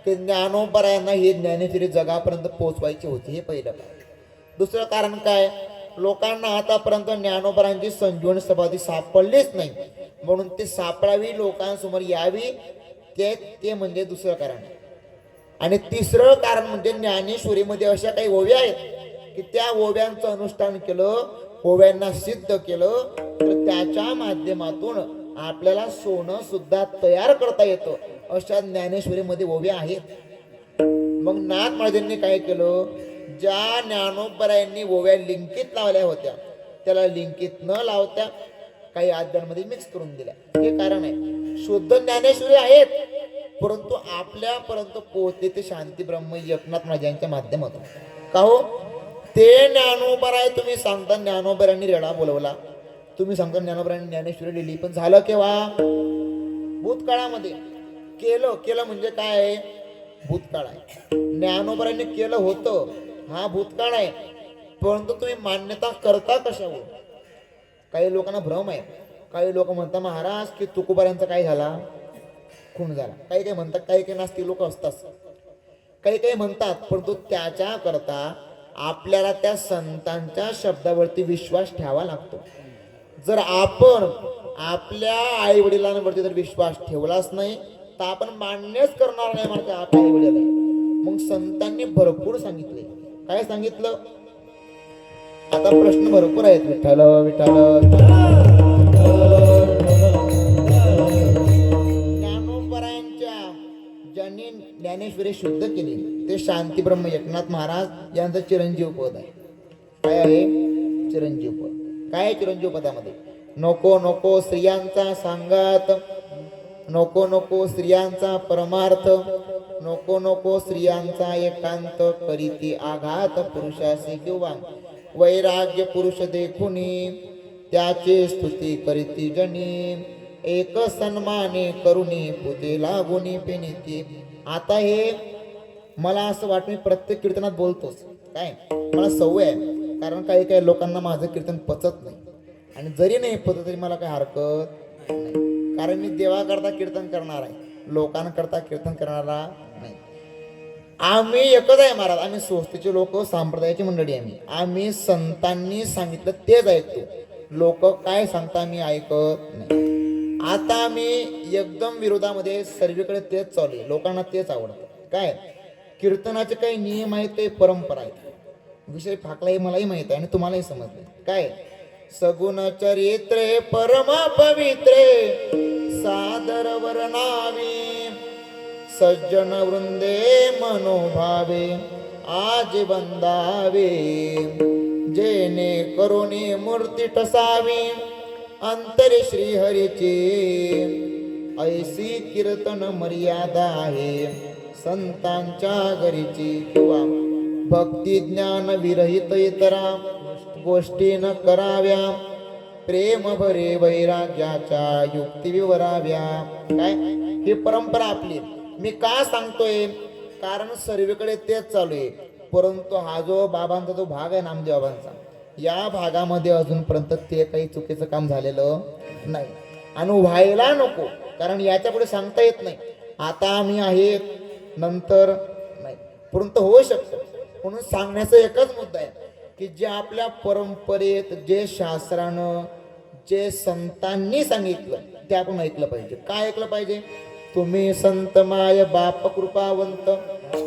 की ज्ञानोबरायांना ही ज्ञानेश्वरी जगापर्यंत पोहोचवायची होती, हे पहिलं काय. दुसरं कारण काय? लोकांना आतापर्यंत ज्ञानोबरांची संजीवनी समाधी सापडलीच नाही, म्हणून ते सापडावी, लोकांसमोर यावी, ते म्हणजे दुसरं कारण. आणि तिसरं कारण म्हणजे ज्ञानेश्वरीमध्ये अशा काही ओव्या आहेत की त्या ओव्यांचं अनुष्ठान केलं, ओव्यांना सिद्ध केलं, तर त्याच्या माध्यमातून आपल्याला सोनं सुद्धा तयार करता येतं. अशा ज्ञानेश्वरीमध्ये ओव्या आहेत. मग नाथ महाराजांनी काय केलं? ज्या ज्ञानोबरायांनी ओव्या लिंकीत लावल्या होत्या त्याला लिंकीत न लावत्या काही आद्यांमध्ये मिक्स करून दिल्या. हे कारण आहे. शुद्ध ज्ञानेश्वरी आहेत, परंतु आपल्यापर्यंत पोहोचते ते शांती ब्रह्म एकनाथ महाराजांच्या माध्यमातून. का हो? ते ज्ञानोबराय तुम्ही सांगता ज्ञानोबरांनी रेडा बोलवला, तुम्ही सांगता ज्ञानोबरांनी ज्ञानेश्वरी लिहिली, पण झालं केव्हा? भूतकाळामध्ये. केलं म्हणजे काय आहे? भूतकाळ आहे. ज्ञानोबरांनी केलं होतं, हा भूतकाळ आहे. परंतु तुम्ही मान्यता करता कशावर? काही लोकांना भ्रम आहे. काही लोक म्हणतात महाराज की तुकोबारांचा काय झाला? खून झाला. काही काही म्हणतात, काही नास्तिक लोक असतात, काही म्हणतात. परंतु त्याच्या करता आपल्याला त्या संतांच्या शब्दावरती विश्वास ठेवावा लागतो. जर आपण आपल्या आई वडिलांवरती जर विश्वास ठेवलाच नाही तर आपण मान्यच करणार नाही माझ्या आपल्या आई वडिलांना. मग संतांनी भरपूर सांगितले. काय सांगितलं? आता प्रश्न भरपूर आहेत. विठ्ठल विठ्ठल. ज्ञानोबरायांच्या ज्यांनी ज्ञानेश्वरी शुद्ध केली ते शांती ब्रह्म एकनाथ महाराज यांचं चिरंजीव पद आहे. काय आहे? चिरंजीव पद. काय चिरंजीव पदामध्ये? नको नको स्त्रियांचा सांगात, नको नको स्त्रियांचा परमार्थ, नको नको स्त्रियांचा एकांत, करीती आघात पुरुषासी किंवा वैराग्य पुरुष देखुनी, त्याचे स्तुती करीती जनी, एक सन्माने करुणी पूजे लागुनी पेनिती. आता हे मला असं वाटतं मी प्रत्येक कीर्तनात बोलतोच. काय मला सवय आहे, कारण काही लोकांना माझं कीर्तन पचत नाही. आणि जरी नाही पचत तरी मला काही हरकत नाही, कारण मी देवाकरता कीर्तन करणार आहे, लोकांकरता कीर्तन करणारा नाही. आम्ही एकच आहे महाराज. आम्ही स्वस्तीचे लोक, संप्रदायाची मंडळी आहे. आम्ही संतांनी सांगितलं तेच ऐकतो. लोक काय सांगता आम्ही ऐकत नाही. आता आम्ही एकदम विरोधामध्ये सर्वीकडे तेच चालू आहे. लोकांना तेच आवडतं. काय कीर्तनाचे काही नियम आहेत, काही परंपरा आहेत. विषय फाकलाही मलाही माहित आहे आणि तुम्हालाही समजले. काय सगुण चरित्रे परम पवित्रे सादर वर्णावी, सज्जन वृंदे मनोभावे आज बंदावे, जेने करुणी मूर्ती टसावी अंतरे श्रीहरीची, ऐसी कीर्तन मर्यादा आहे संतांच्या घरीची. किंवा भक्ती ज्ञान विरहित इतरा गोष्टी न कराव्या, प्रेम भरे वैराग्याच्या युक्ती विवराव्या. काय ही परंपरा आपली. मी का सांगतोय? कारण सर्वीकडे तेच चालू आहे. परंतु हा जो बाबांचा जो भाग आहे नामदेव बाबांचा, या भागामध्ये अजूनपर्यंत ते काही चुकीचं काम झालेलं नाही आणि व्हायला नको. कारण याच्या पुढे सांगता येत नाही. आता आम्ही आहे, नंतर नाही, परंतु होऊ शकतं. म्हणून सांगण्याचा एकच मुद्दा आहे की जे आपल्या परंपरेत, जे शास्त्रानं, जे संतांनी सांगितलं ते आपण ऐकलं पाहिजे. काय ऐकलं पाहिजे? तुम्ही संत माय बाप कृपावंत.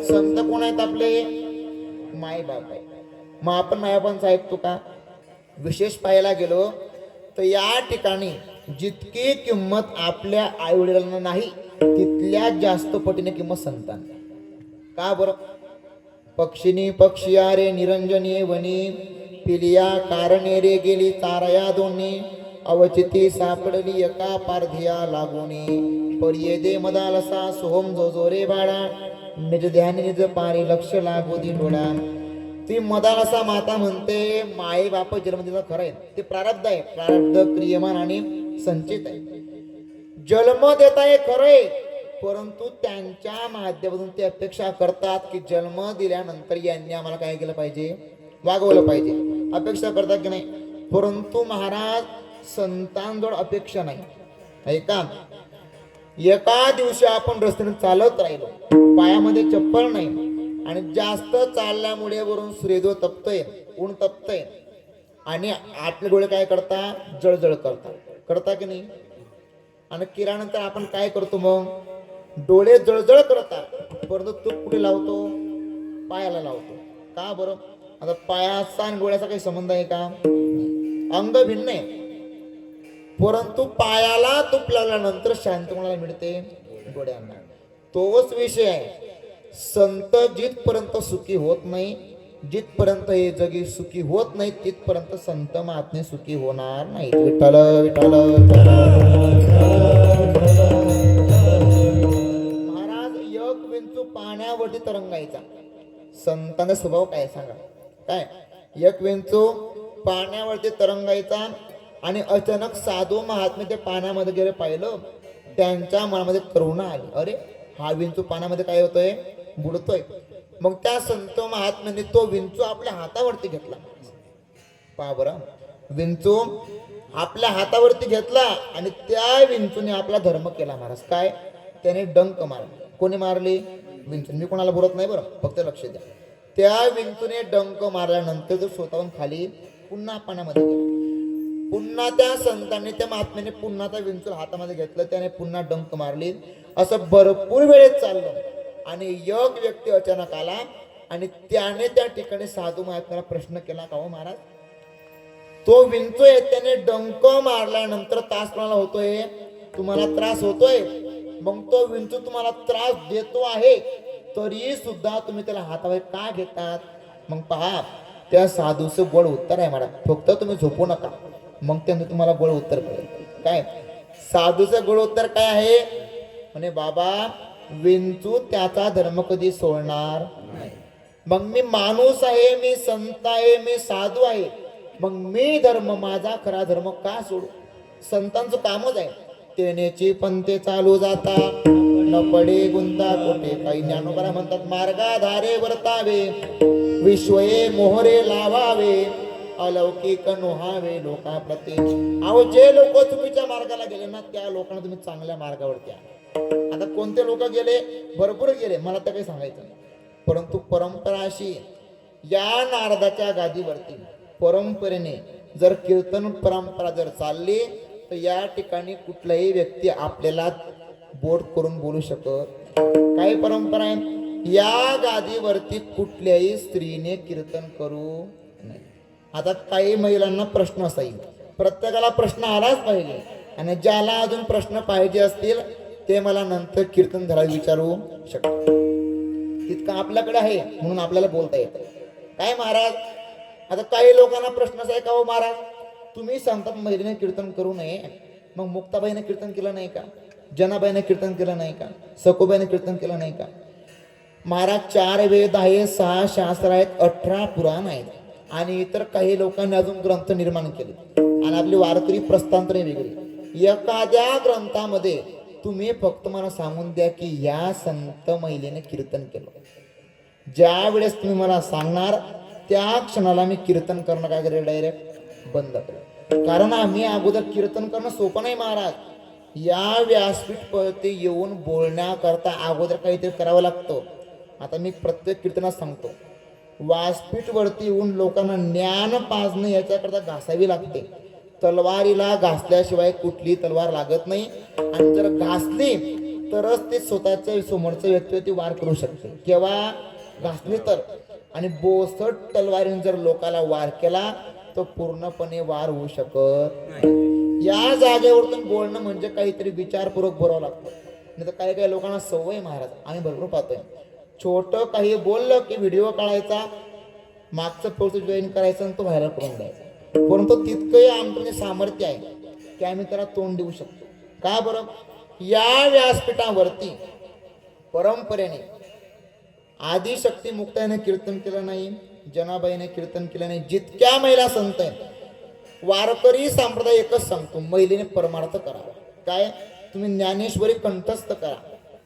संत कोण आहेत? आपले माय बाप आहे. मग आपण मायाबापांचं ऐकतो का? विशेष पाहायला गेलो तर या ठिकाणी जितकी किंमत आपल्या आई वडिलांना नाही तिथल्या जास्त पटीने किंमत संतांना. का बरं? पक्षिनी पक्षिया रे निरंजनी वनी, पिलिया कारणे रे गेली तारया दोन्ही, अवचिती सापडली एका पारधिया लागोनी. परिये दे मदालसा सोहम जो जो रे बाळा निज ध्यानी निज पारी लक्ष लागू दी डोळा. ती मदालसा माता म्हणते माई बाप जन्म दिला खरं आहे, ते प्रारब्ध आहे, प्रारब्ध क्रियमान आणि संचित आहे. जन्म देत आहे खरंय, परंतु त्यांच्या माध्यमातून ते अपेक्षा करतात की जन्म दिल्यानंतर यांनी आम्हाला काय केलं पाहिजे, वागवलं पाहिजे, अपेक्षा करतात की नाही. परंतु महाराज संतांजवळ अपेक्षा नाही. ऐका, एका दिवशी आपण रस्त्याने चालत राहिलो, पायामध्ये चप्पल नाही आणि जास्त चालल्यामुळे वरून सूर्यदेव तपतोय, ऊन तपतय आणि आपले डोळे काय करता, जळजळ करता की नाही. आणि किरानंतर आपण काय करतो, मग डोळे जळजळ करतात, परंतु तूप कुठे लावतो, पायाला लावतो. का बरं? आता पायाचा आणि डोळ्याचा काही संबंध आहे का? अंग भिन्न आहे, परंतु पायाला तूप लावल्यानंतर शांती कोणाला मिळते, डोळ्यांना. तोच विषय आहे. संत जिथपर्यंत सुखी होत नाही, जिथपर्यंत हे जगी सुखी होत नाही, तिथपर्यंत संत महात्मे सुखी होणार नाही. विठ्ठल विठ्ठल. महाराज योग विंचू पाण्यावरती तरंगायचा. संतांचा स्वभाव काय सांगा, काय? एक विंचू पाण्यावरती तरंगायचा आणि अचानक साधू महात्मे ते पाण्यामध्ये गेले, पाहिलं, त्यांच्या मनामध्ये करुणा आली. अरे हा विंचू पाण्यामध्ये काय होतोय, बुडतोय. मग त्या संत महात्म्यांनी तो विंचू आपल्या हातावरती घेतला. पहा बरं, विंचू आपल्या हातावरती घेतला आणि त्या विंचूने आपला धर्म केला. महाराज काय? त्याने डंक मारला. कोणी मारली? विंचू. मी कोणाला बोलत नाही बरं, फक्त लक्ष द्या. त्या विंचूने डंक मारल्यानंतर तो स्वतःहून खाली पुन्हा पाण्यामध्ये गेला. पुन्हा त्या संतांनी, त्या महात्म्याने पुन्हा त्या विंचू हातामध्ये घेतलं, त्याने पुन्हा डंक मारली. असं भरपूर वेळेत चाललं आणि एक व्यक्ती अचानक आला आणि त्याने त्या ठिकाणी साधू महात्म्याला प्रश्न केला, का हो महाराज, तो विंचू आहे त्याने डंक मारल्यानंतर त्रास कोणाला होतोय, तुम्हाला त्रास होतोय. मग तो विंचू तुम्हाला त्रास देतो आहे, तरी सुद्धा तुम्ही त्याला हातावर का घेतात? मग पहा, त्या साधूचं गोड उत्तर आहे महाराज, फक्त तुम्ही झोपू नका, मग त्यांनी तुम्हाला गोड उत्तर कळेल. काय साधूचं गोड उत्तर काय आहे? म्हणे बाबा, विंचू त्याचा धर्म कधी सोडणार नाही. मग मी माणूस आहे, मी संत आहे, मी साधू आहे, मग मी धर्म, माझा खरा धर्म का सोडू? संतांचं कामच आहे. तेनेची पंथे चालू जाता न पडे गुंता कोठे. काही ज्ञानोबा म्हणतात, मार्गाधारे वर्तावे, विश्वये मोहरे लावावे, अलौकिक नोहावे लोकाप्रती. अहो, जे लोक चुकीच्या मार्गाला गेले ना, त्या लोकांना तुम्ही चांगल्या मार्गावरती आणा. आता कोणते लोक गेले? भरपूर गेले, मला तर काही सांगायचं नाही. परंतु परंपरा अशी, या नारदाच्या गादीवरती परंपरेने जर कीर्तन परंपरा जर चालली, तर या ठिकाणी कुठलाही व्यक्ती आपल्याला बोट करून बोलू शकत. काही परंपरा आहे, या गादीवरती कुठल्याही स्त्रीने कीर्तन करू नये. आता काही महिलांना प्रश्न असाईल, प्रत्येकाला प्रश्न आलाच पाहिजे, आणि ज्याला अजून प्रश्न पाहिजे असतील ते मला नंतर कीर्तन धरायला विचारू शकतात. तितकं आपल्याकडे आहे म्हणून आपल्याला बोलता येतं. काय महाराज, आता काही लोकांना प्रश्न असा आहे, का हो महाराज, तुम्ही सांगतात महिलेने कीर्तन करू नये, मग मुक्ताबाईने कीर्तन केलं नाही का? जनाबाईने कीर्तन केलं नाही का? सखुबाईने कीर्तन केलं नाही का? महाराज, 4 वेद आहे, 6 शास्त्र आहेत, 18 पुराण आहेत, आणि इतर काही लोकांनी अजून ग्रंथ निर्माण केले, आणि आपली वारकरी प्रस्थांतरे वेगळी. एखाद्या ग्रंथामध्ये तुम्ही फक्त मला सांगून द्या की या संत महिलेने कीर्तन केलं. ज्या वेळेस तुम्ही मला सांगणार त्या क्षणाला मी कीर्तन करणं काय करेल, डायरेक्ट बंद करेल. कारण आम्ही अगोदर कीर्तन करणं सोपं नाही महाराज. या व्यासपीठवरती येऊन बोलण्याकरता अगोदर काहीतरी करावं लागतं. आता मी प्रत्येक कीर्तनात सांगतो, व्यासपीठवरती येऊन लोकांना ज्ञान पाजणं याच्याकरता घासावी लागते. तलवारीला घासल्याशिवाय कुठली तलवार लागत नाही, आणि जर घासली तरच ते स्वतःच्या समोरच्या व्यक्तीवरती वार करू शकते. केव्हा घासली तर. आणि बोसट तलवारीने जर लोकाला वार केला तर पूर्णपणे वार होऊ शकत नाही. या जागेवरतून बोलणं म्हणजे काहीतरी विचारपूर्वक बोलावं लागतं. नाही तर काही काही लोकांना सवय महाराज, आम्ही भरपूर पाहतोय, छोटं काही बोललं की व्हिडिओ काढायचा, मागचं पुढचं जॉईन करायचं आणि तो व्हायरल करून द्यायचा. परंतु तितकंही आमच्याकडे सामर्थ्य आहे की आम्ही त्याला तोंड देऊ शकतो. का बरं? या व्यासपीठावरती परंपरेने आदिशक्ती मुक्ताईने कीर्तन केलं नाही, जनाबाईने कीर्तन केलं नाही. जितक्या महिला संत आहेत, वारकरी संप्रदाय एकच सांगतो, महिलेने परमार्थ करावा. काय? तुम्ही ज्ञानेश्वरी कंठस्थ करा,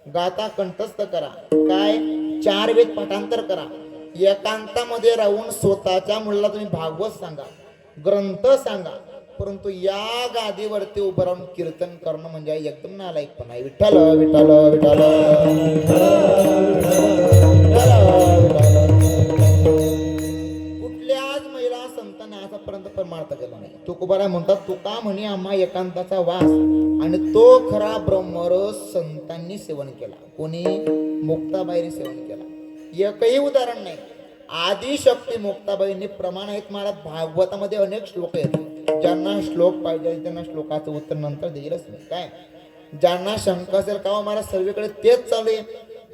गाथा कंठस्थ करा, काय 4 वेद पाठांतर करा, एकांतामध्ये राहून स्वतःच्या मुलाला तुम्ही भागवत सांगा, ग्रंथ सांगा. परंतु या गादीवरती उभं राहून कीर्तन करणं म्हणजे एकदम नालायकपण आहे. विठ्ठल विठ्ठल विठ्ठल कुठल्याच महिला संतांनी आतापर्यंत परमार्थ केला नाही. तुकोबाराय म्हणतात, तुका म्हणे आम्हा एकांताचा वास, आणि तो खरा ब्रह्मरस संतांनी सेवन केला. कोणी? मुक्ताबाईने सेवन केला. एकही उदाहरण नाही. आदिशक्ती मुक्ताबाईंनी प्रमाण आहेत महाराज. भागवतामध्ये अनेक श्लोक आहेत. ज्यांना श्लोक पाहिजे त्यांना श्लोकाचं उत्तर नंतर देईलच नाही. काय? ज्यांना शंका असेल का महाराज सर्वीकडे तेच चालू आहे.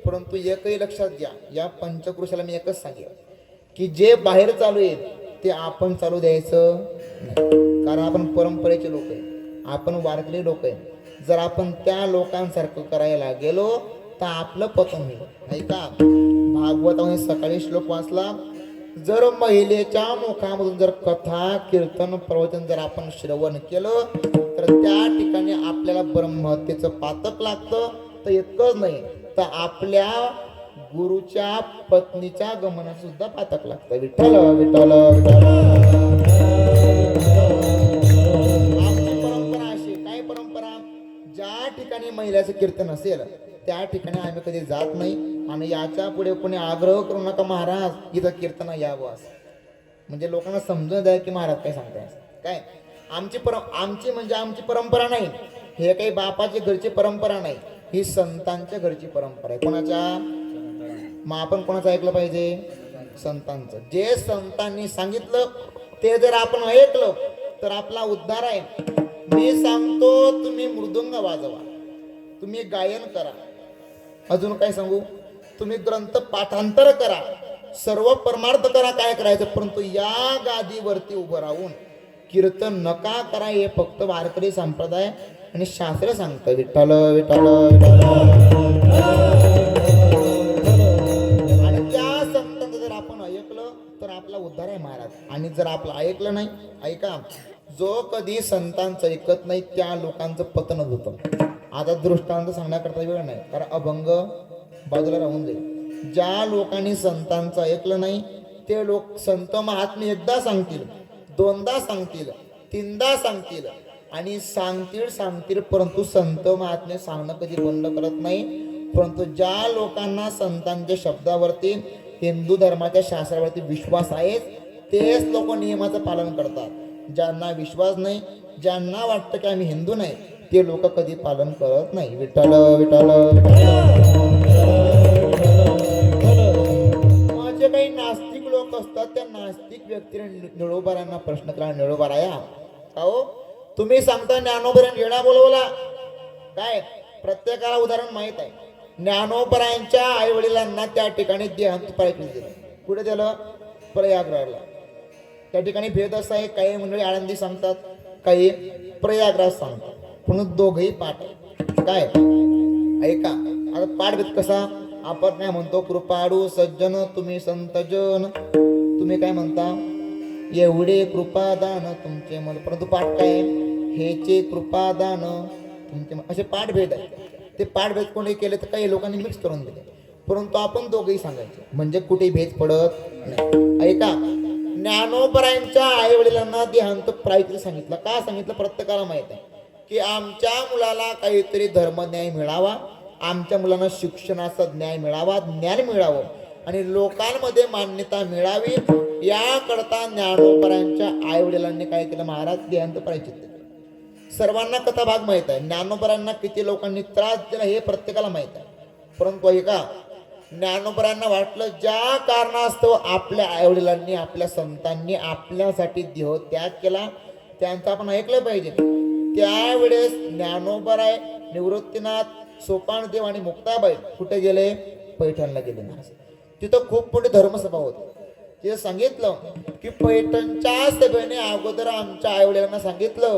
परंतु एकही लक्षात घ्या, या पंचक्रोशाला मी एकच सांगेन की जे बाहेर चालू आहे ते आपण चालू द्यायचं नाही. कारण आपण परंपरेचे लोक आहे, आपण वारकरी लोक आहे. जर आपण त्या लोकांसारखं करायला गेलो तर आपलं पतन होईल. नाही का? भागवतामध्ये सकाळी श्लोक वाचला, जर महिलेच्या मुखामधून जर कथा कीर्तन प्रवचन जर आपण श्रवण केलं तर त्या ठिकाणी आपल्याला ब्रह्महत्येचं पातक लागतं. तर इतकंच नाही तर आपल्या गुरुच्या पत्नीच्या गमनाचं सुद्धा पातक लागतं. विठ्ठल विठ्ठल विठ्ठल. आमची परंपरा अशी. काय परंपरा? ज्या ठिकाणी महिलाचं कीर्तन असेल त्या ठिकाणी आम्ही कधी जात नाही. आणि याच्या पुढे कोणी आग्रह करू नका महाराज इथं कीर्तन यावं असं. म्हणजे लोकांना समजून द्या की महाराज काय सांगताय. काय? आमची म्हणजे आमची परंपरा नाही. हे काही बापाची घरची परंपरा नाही, ही संतांच्या घरची परंपरा आहे. कोणाच्या? मग आपण कोणाचं ऐकलं पाहिजे? संतांचं. जे संतांनी सांगितलं ते जर आपण ऐकलं तर आपला उद्धार आहे. मी सांगतो तुम्ही मृदुंग वाजवा, तुम्ही गायन करा, अजून काय सांगू, तुम्ही ग्रंथ पाठांतर करा, सर्व परमार्थ करा, काय करायचं. परंतु या गादीवरती उभं राहून कीर्तन नका करा. हे फक्त वारकरी संप्रदाय आणि शास्त्र सांगतं. विठ्ठल विठ्ठल विठ्ठल. आणि त्या संतांचं जर आपण ऐकलं तर आपला उद्धार आहे महाराज. आणि जर आपलं ऐकलं नाही, ऐका, जो कधी संतांचं ऐकत नाही त्या लोकांचं पतनच होतं. आता दृष्टांत सांगण्याकरता वेळ नाही, कारण अभंग बाजूला राहून जाईल. ज्या लोकांनी संतांचं ऐकलं नाही ते लोक संत महात्मे एकदा सांगतील, दोनदा सांगतील, तीनदा सांगतील आणि सांगतील परंतु संत महात्मे सांगणं कधी बंद करत नाही. परंतु ज्या लोकांना संतांच्या शब्दावरती, हिंदू धर्माच्या शास्त्रावरती विश्वास आहे तेच लोक नियमाचं पालन करतात. ज्यांना विश्वास नाही, ज्यांना वाटतं की आम्ही हिंदू नाही, ते लोक कधी पालन करत नाही. विठ्ठल विठ्ठल. माझे काही नास्तिक लोक असतात, त्या नास्तिक व्यक्तीने निळोबारांना प्रश्न करा, निळोबाराया हो तुम्ही सांगता ज्ञानोबरांनी येडा बोलवला काय? प्रत्येकाला उदाहरण माहित आहे. ज्ञानोबरांच्या आई वडिलांना त्या ठिकाणी देहांत पाहिजे दिलं. कुठे दिलं? प्रयागराजला. त्या ठिकाणी भेद असा आहे, काही मंडळी आळंदी सांगतात, काही प्रयागराज सांगतात, पण दोघही पाठ आहे. काय? ऐका, आता पाठभेद कसा? आपण काय म्हणतो? कृपाळू सज्जन तुम्ही संतजन. तुम्ही काय म्हणता? एवढे कृपादान तुमचे मन. परंतु पाठ काय? हेचे कृपादान तुमचे मन. असे पाठभेद आहे. ते पाठभेद कोणी केले तर काही लोकांनी मिक्स करून दिले. परंतु आपण दोघेही सांगायचे म्हणजे कुठे भेद पडत नाही. ऐका, ज्ञानोबरांच्या आई वडिलांना देहांत प्रायतरी सांगितलं. का सांगितलं? प्रत्येकाला माहित आहे की आमच्या मुलाला काहीतरी धर्मन्याय मिळावा, आमच्या मुलांना शिक्षणाचा न्याय मिळावा, ज्ञान मिळावं आणि लोकांमध्ये मान्यता मिळावी, याकरता ज्ञानोबरांच्या आई वडिलांनी काय केलं महाराज? देहांत प्रायचित्त केलं. सर्वांना कथा भाग माहित आहे. ज्ञानोबरांना किती लोकांनी त्रास दिला हे प्रत्येकाला माहित आहे. परंतु ऐका, ज्ञानोबरांना वाटलं ज्या कारणास्तव आपल्या आईवडिलांनी, आपल्या संतांनी आपल्यासाठी देह त्याग केला त्यांचं आपण ऐकलं पाहिजे. त्यावेळेस ज्ञानोबराय, निवृत्तीनाथ, सोपानदेव आणि मुक्ताबाई कुठे गेले? पैठणला गेले. तिथं खूप मोठी धर्मसभा होती. तिथं सांगितलं की पैठणच्या सभेने अगोदर आमच्या आईवडिलांना सांगितलं,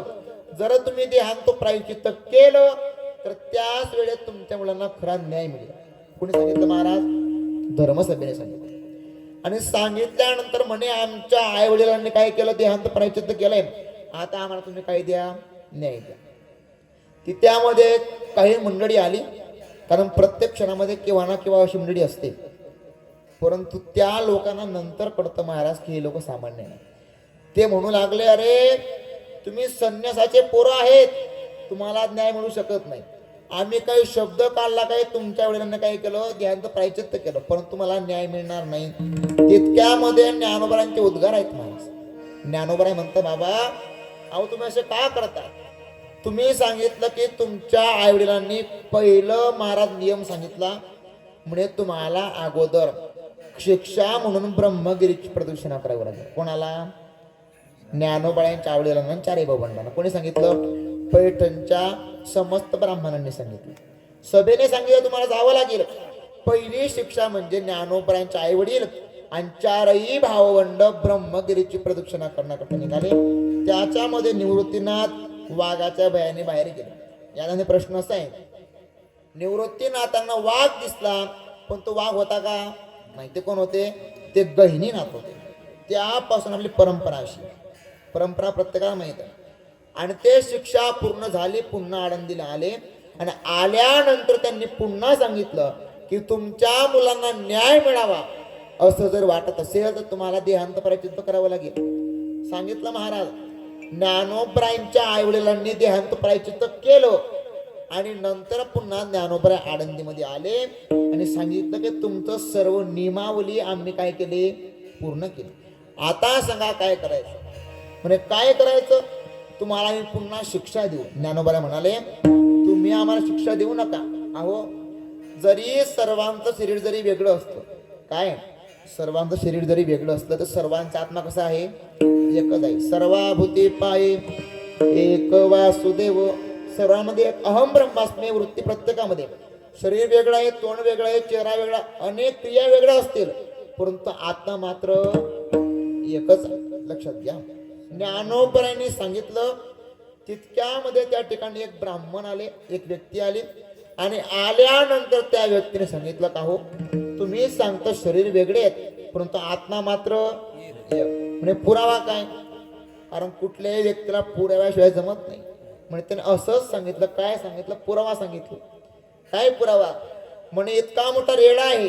जर तुम्ही देहांत प्रायश्चित्त केलं तर त्याच वेळेत तुमच्या मुलांना खरा न्याय मिळेल. कुणी सांगितलं? महाराज धर्मसभेने सांगितलं. आणि सांगितल्यानंतर म्हणे आमच्या आई वडिलांनी काय केलं? देहांत प्रायश्चित्त केलंय, आता आम्हाला तुम्ही काय द्या? न्याय द्या. ती त्यामध्ये काही मंडळी आली, कारण प्रत्येक क्षणामध्ये केव्हा ना केव्हा अशी मंडळी असते. परंतु त्या लोकांना नंतर कळतं महाराज की हे लोक सामान्य नाही. ते म्हणू लागले, अरे तुम्ही संन्यासाचे पोरं आहेत, तुम्हाला न्याय मिळू शकत नाही. आम्ही काही शब्द काढला, काही तुमच्या वडिलांनी काय केलं? देहांत प्रायश्चित्त केलं, परंतु मला न्याय मिळणार नाही. तितक्यामध्ये ज्ञानोबारांचे उद्गार आहेत महाराज. ज्ञानोबराय म्हणतं, बाबा अहो तुम्ही असे का करता? तुम्ही सांगितलं की तुमच्या आई वडिलांनी पहिलं महाराज नियम सांगितला, म्हणजे तुम्हाला अगोदर शिक्षा म्हणून ब्रह्मगिरीची प्रदक्षिणा करावी लागेल. कोणाला? ज्ञानोबाळ्यांच्या आई वडिलांना, चारही भावंडांना. कोणी सांगितलं? पैठणच्या समस्त ब्राह्मणांनी सांगितलं. सभेने सांगितलं तुम्हाला जावं लागेल. पहिली शिक्षा म्हणजे ज्ञानोबाळ्यांच्या आई वडील आणि चारही भावंड ब्रह्मगिरीची प्रदक्षिणा करण्याकरता निघाले. त्याच्यामध्ये निवृत्तीनाथ वाघाच्या भयाने बाहेर गेले. याने प्रश्न असा आहे, निवृत्तीनाथांना वाघ दिसला, पण तो वाघ होता का? माहिती कोण होते? ते गहिनीनाथ होते. त्यापासून आपली परंपरा अशी, परंपरा प्रत्येकाला माहित आहे. आणि ते शिक्षा पूर्ण झाली, पुन्हा आळंदीला आले. आणि आल्यानंतर त्यांनी पुन्हा सांगितलं की तुमच्या मुलांना न्याय मिळावा असं जर वाटत असेल तर तुम्हाला देहांत प्रायश्चित्त करावं लागेल. सांगितलं महाराज. ज्ञानोबरायांच्या आई वडिलांनी देहांत प्रायश्चित्त केलं आणि नंतर पुन्हा ज्ञानोबराय आळंदीमध्ये आले आणि सांगितलं की तुमचं सर्व नियमावली आम्ही काय केले? पूर्ण केली. आता सांगा काय करायचं? म्हणजे काय करायचं? तुम्हाला आम्ही पुन्हा शिक्षा देऊ. ज्ञानोबराय म्हणाले, तुम्ही आम्हाला शिक्षा देऊ नका. अहो जरी सर्वांचं शरीर जरी वेगळं असतं, काय सर्वांचं शरीर जरी वेगळं असलं तर सर्वांचा आत्मा कसा आहे? एकच आहे. सर्वाभूते पाये एक वासुदेव. सर्वांमध्ये एक अहम ब्रह्मास्मी वृत्ती प्रत्येकामध्ये. शरीर वेगळं आहे, तोंड वेगळं आहे, चेहरा वेगळा, अनेक क्रिया वेगळ्या असतील, परंतु आत्मा मात्र एकच आहे. लक्षात घ्या. ज्ञानोबरायांनी सांगितलं. तितक्यामध्ये त्या ठिकाणी एक ब्राह्मण आले, एक व्यक्ती आली आणि आल्यानंतर त्या व्यक्तीने सांगितलं, का हो तुम्ही सांगता शरीर वेगळे आहेत परंतु आत्मा मात्र एक. म्हणजे पुरावा काय? कारण कुठल्याही व्यक्तीला पुराव्याशिवाय जमत नाही. म्हणजे त्याने असंच सांगितलं. काय सांगितलं? पुरावा सांगितलं. काय पुरावा? म्हणे इतका मोठा रेडा आहे,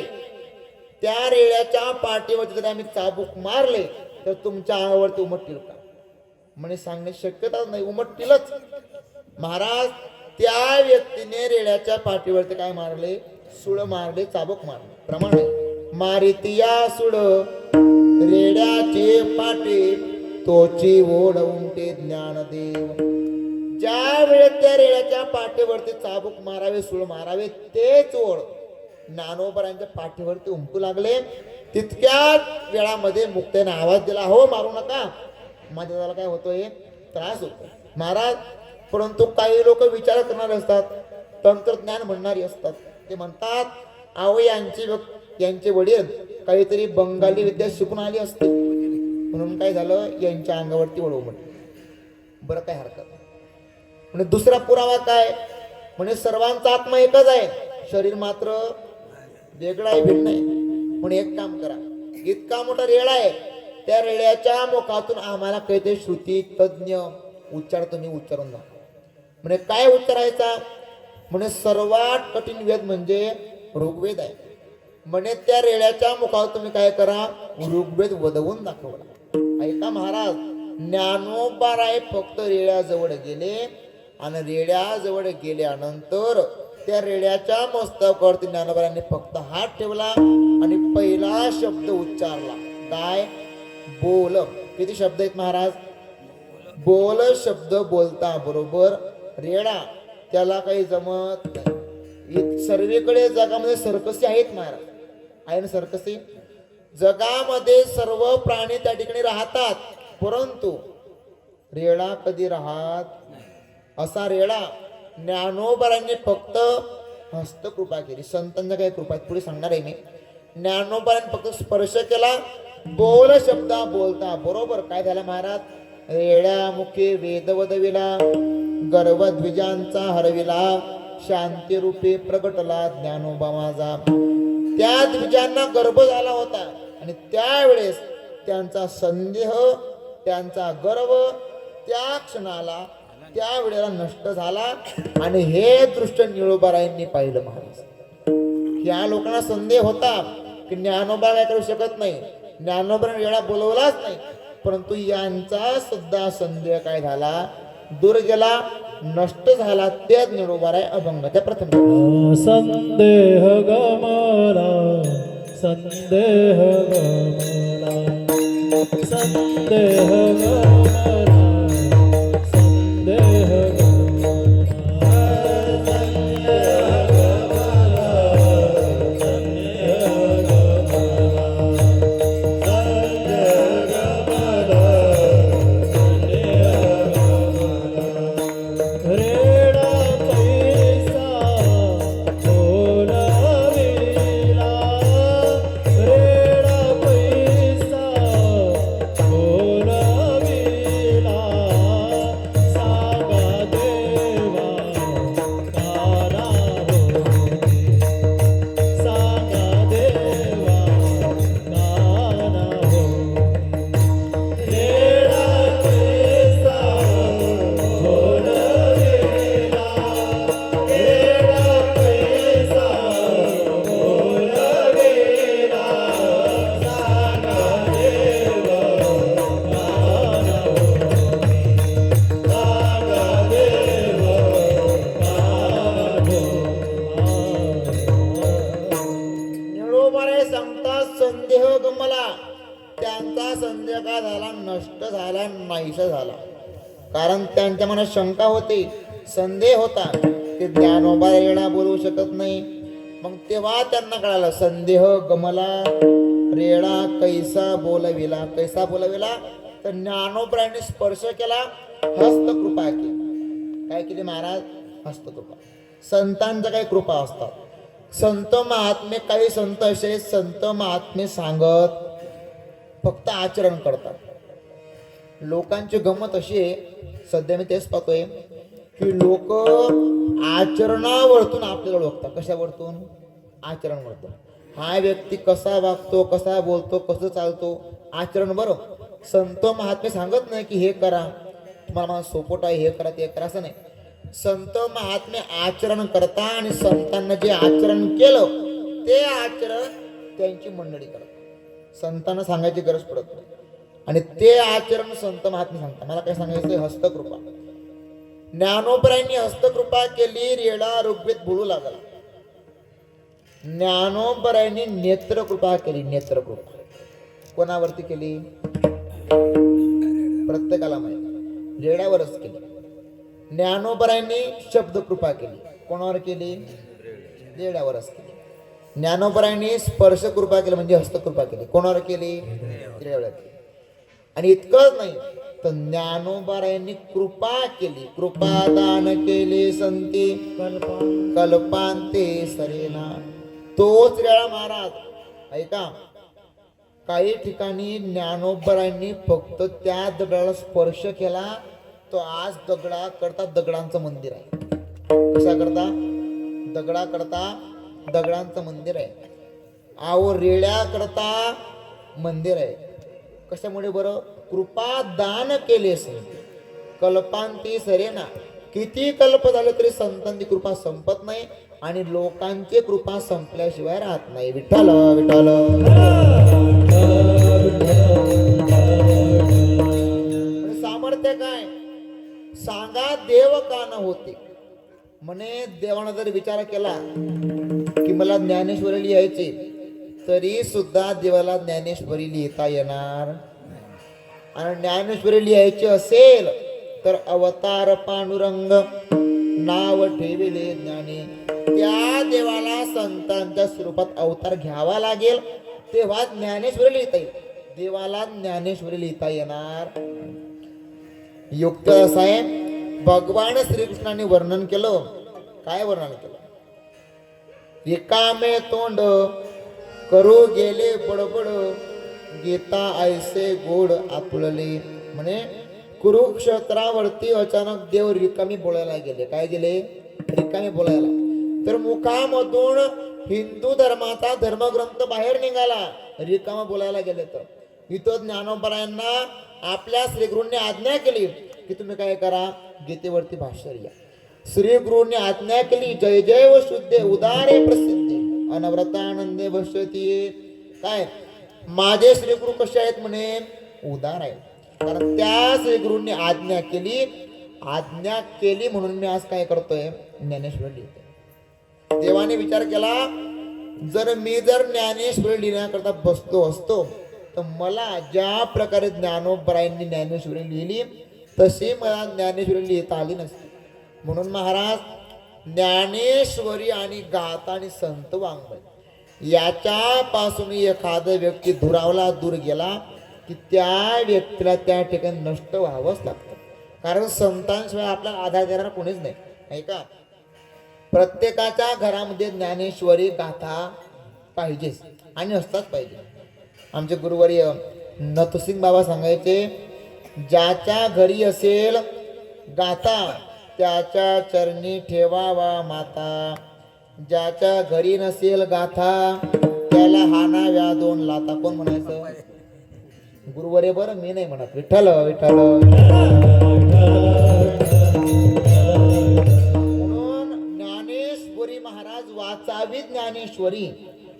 त्या रेड्याच्या पाठीवरती जर आम्ही चाबूक मारले तर तुमच्या अंगावरती उमटतील का? म्हणे सांगण्याची शक्यताच नाही, उमटतीलच. महाराज त्या व्यक्तीने रेड्याच्या पाठीवरती काय मारले? सुळ मारले, चाबूक मारले. प्रमाण आहे. मारितिया सुळ रेड्याचे पाटे तोची ओढ उमटे ज्ञानदेव. ज्या वेळेत त्या रेड्याच्या पाठीवरती चाबूक मारावे, सुळ मारावे, तेच ओढ ज्ञानोबरांच्या पाठीवरती उमटू लागले. तितक्याच वेळामध्ये मुक्ताने आवाज दिला, हो मारू नका, माझ्या त्याला काय होतोय? त्रास होतो. महाराज परंतु काही लोक विचार करणारे असतात, तंत्रज्ञान म्हणणारी असतात. ते म्हणतात अहो यांचे वडील काहीतरी बंगाली विद्या शिकून आली असते म्हणून काय झालं, यांच्या अंगावरती वळव म्हटलं. बरं काय हरकत नाही. म्हणजे दुसरा पुरावा काय? म्हणजे सर्वांचा आत्मा एकच आहे, शरीर मात्र वेगळं आहे, भिन्न आहे. म्हणून एक काम करा, इतका मोठा रेडा आहे, त्या रेड्याच्या मुखातून आम्हाला काहीतरी श्रुती तज्ञ उच्चार तुम्ही उच्चारून द्या. म्हणजे काय उच्चारायचा? म्हणजे सर्वात कठीण वेद म्हणजे ऋग्वेद आहे. म्हणे त्या रेड्याच्या मुखावर तुम्ही काय करा? ऋग्वेद वदवून दाखवला. ऐका महाराज, ज्ञानोबाराय फक्त रेड्याजवळ गेले आणि रेड्याजवळ गेल्यानंतर त्या रेड्याच्या मस्तकावरती ज्ञानोबारांनी फक्त हात ठेवला आणि पहिला शब्द उच्चारला. काय? बोल. किती शब्द आहेत महाराज? बोल शब्द बोलता बरोबर रेडा त्याला काही जमत नाही. सर्वीकडे जगामध्ये सर्कसी आहेत महाराज, आहे ना सर्कसी? जगामध्ये सर्व प्राणी त्या ठिकाणी राहतात, परंतु रेडा कधी राहत? असा रेडा ज्ञानोबारांनी फक्त हस्तकृपा केली. संतांच्या काही कृपा पुढे सांगणार आहे मी. ज्ञानोबारांनी फक्त स्पर्श केला, बोल शब्द बोलता बरोबर काय झालं महाराज? रेड्या मुखे वेद वदविला, गर्वद्विजांचा हरविला, शांती रूपी प्रगटला ज्ञानोबा माझा. त्या द्विजांना गर्भ झाला होता आणि त्यावेळेस त्यांचा संदेह, त्यांचा गर्व त्या क्षणाला, त्या वेळेला नष्ट झाला. आणि हे दृष्ट निळोबारायांनी पाहिलं महाराज. या लोकांना संदेह होता की ज्ञानोबा काय करू शकत नाही, ज्ञानोबाने वेळा बोलवलाच नाही, परंतु यांचा सुद्धा संदेह काय झाला, दूर गेला, नष्ट झाला. तेच निळोबाराय अभंगाच्या प्रथम
संदेह गमला, संदेह गमला, संदेह गमला, संदेह
संदेह गमला. त्यांचा संदेह काय झाला, नष्ट झाला, नाहीसा झाला. कारण त्यांच्या मनात शंका होती, संदेह होता, ते ज्ञानोबा रेडा बोलवू शकत नाही. मग तेव्हा त्यांना कळालं, संदेह गमला, रेडा कैसा बोलविला. कैसा बोलविला तर ज्ञानोबाने स्पर्श केला, हस्तकृपा केली. काय केली महाराज, हस्तकृपा. संतांच्या काही कृपा असतात. संत महात्मे, काही संत असे संत महात्मे सांगत फक्त आचरण करतात. लोकांची गंमत अशी आहे, सध्या मी तेच पाहतोय की लोक आचरणावरतून आपल्याला ओळखतात. कशावरतून, आचरणवरतून. हा व्यक्ती कसा वागतो, कसा बोलतो, कसं चालतो, आचरण. बरं, संत महात्मे सांगत नाही की हे करा, तुम्हाला मला सोपट आहे, हे करा, ते करा, असं नाही. संत महात्मे आचरण करता आणि संतांना जे आचरण केलं ते आचरण त्यांची मंडळी करतात. संतांना सांगायची गरज पडत नाही. आणि ते आचरण संत महात्मे सांगतात. मला काय सांगायचं, हस्तकृपा. ज्ञानोबरायांनी हस्तकृपा केली, रेडा ऋग्वेद बोलू लागला. ज्ञानोबरायांनी नेत्रकृपा केली. नेत्रकृपा कोणावरती केली, प्रत्येकाला माहिती, रेड्यावरच केली. ज्ञानोबरायांनी शब्दकृपा केली. कोणावर केली, रेड्यावरच केली. ज्ञानोबरायांनी स्पर्श कृपा केली, म्हणजे हस्तकृपा केली. कोणावर केली, रेड्यावर केली. आणि इतकंच नाही तर ज्ञानोबरायांनी कृपा केली. कृपादान केले संती कल्पांते सरेना. तोच रेडा महाराज ऐका, काही ठिकाणी ज्ञानोबरायांनी फक्त त्या दगडाला स्पर्श केला, तो आज दगडा करता दगडांचं मंदिर आहे. कशा करता, दगडा करता दगडांचं मंदिर आहे. आहो रेड्या करता मंदिर आहे. कशामुळे बरं, कृपा दान केले संत कल्पांती सरेना. किती कल्प झाले तरी संतांची कृपा संपत नाही आणि लोकांची कृपा संपल्याशिवाय राहत नाही. विठ्ठल विठ्ठल. सामर्थ्य काय सांगा, देव का न होते. म्हणे देवानं जर विचार केला की मला ज्ञानेश्वरी लिहायचे, तरी सुद्धा देवाला ज्ञानेश्वरी लिहिता येणार. आणि ज्ञानेश्वरी लिहायची असेल तर अवतार पांडुरंग नाव ठेविले ज्ञानी. त्या देवाला संतांच्या स्वरूपात अवतार घ्यावा लागेल, तेव्हा ज्ञानेश्वरी लिहिता येईल. देवाला ज्ञानेश्वरी लिहिता येणार. युक्त असं आहे, भगवान श्रीकृष्णाने वर्णन केलं. काय वर्णन केलं, रिकामे तोंड करू गेले बडबड, गीता ऐसे गोड आपुळले. म्हणे कुरुक्षेत्रावरती अचानक देव रिकामी बोलायला गेले. काय गेले, रिकामे बोलायला. तर मुखामधून हिंदू धर्माचा धर्मग्रंथ बाहेर निघाला रिकामा बोलायला गेले तर. इथं ज्ञानोबरायांना आपल्या श्रीगुरूंनी आज्ञा केली की तुम्ही काय करा, गीतेवरती भाष्य लिहा. श्रीगुरूंनी आज्ञा केली, जय जय व शुद्धे उदारे प्रसिद्धी अनव्रतानंदे भविष्यती. काय माझे श्रीगुरु कसे आहेत म्हणे, उदार आहेत. कारण त्या श्रीगुरूंनी आज्ञा केली म्हणून मी आज काय करतोय, ज्ञानेश्वरी लिहितोय. देवाने विचार केला, जर मी ज्ञानेश्वरी लिहिण्याकरता बसतो असतो तर मला ज्या प्रकारे ज्ञानोबरायांनी ज्ञानेश्वरी लिहिली तशी मला ज्ञानेश्वरी लिहिता आली नसती. म्हणून महाराज ज्ञानेश्वरी आणि गाथा आणि संत वाङ्मय याच्यापासून एखादा व्यक्ती दुरावला, दूर गेला की त्या व्यक्तीला त्या ठिकाणी नष्ट व्हावंच लागतं. कारण संतांशिवाय आपल्याला आधार देणारा कोणीच नाही, आहे का. प्रत्येकाच्या घरामध्ये ज्ञानेश्वरी गाथा पाहिजेच आणि असताच पाहिजे. आमचे गुरुवर्य नथुसिंग बाबा सांगायचे, ज्याच्या घरी असेल गाथा त्याच्या चरणी ठेवावा माता, ज्याच्या घरी नसेल गाथा त्याला हाणाव्या 2 लाथा. कोण म्हणायचं, गुरुवर्य बरं, मी नाही म्हणत. विठ्ठल विठ्ठल. म्हणून ज्ञानेश्वरी महाराज वाचावी ज्ञानेश्वरी,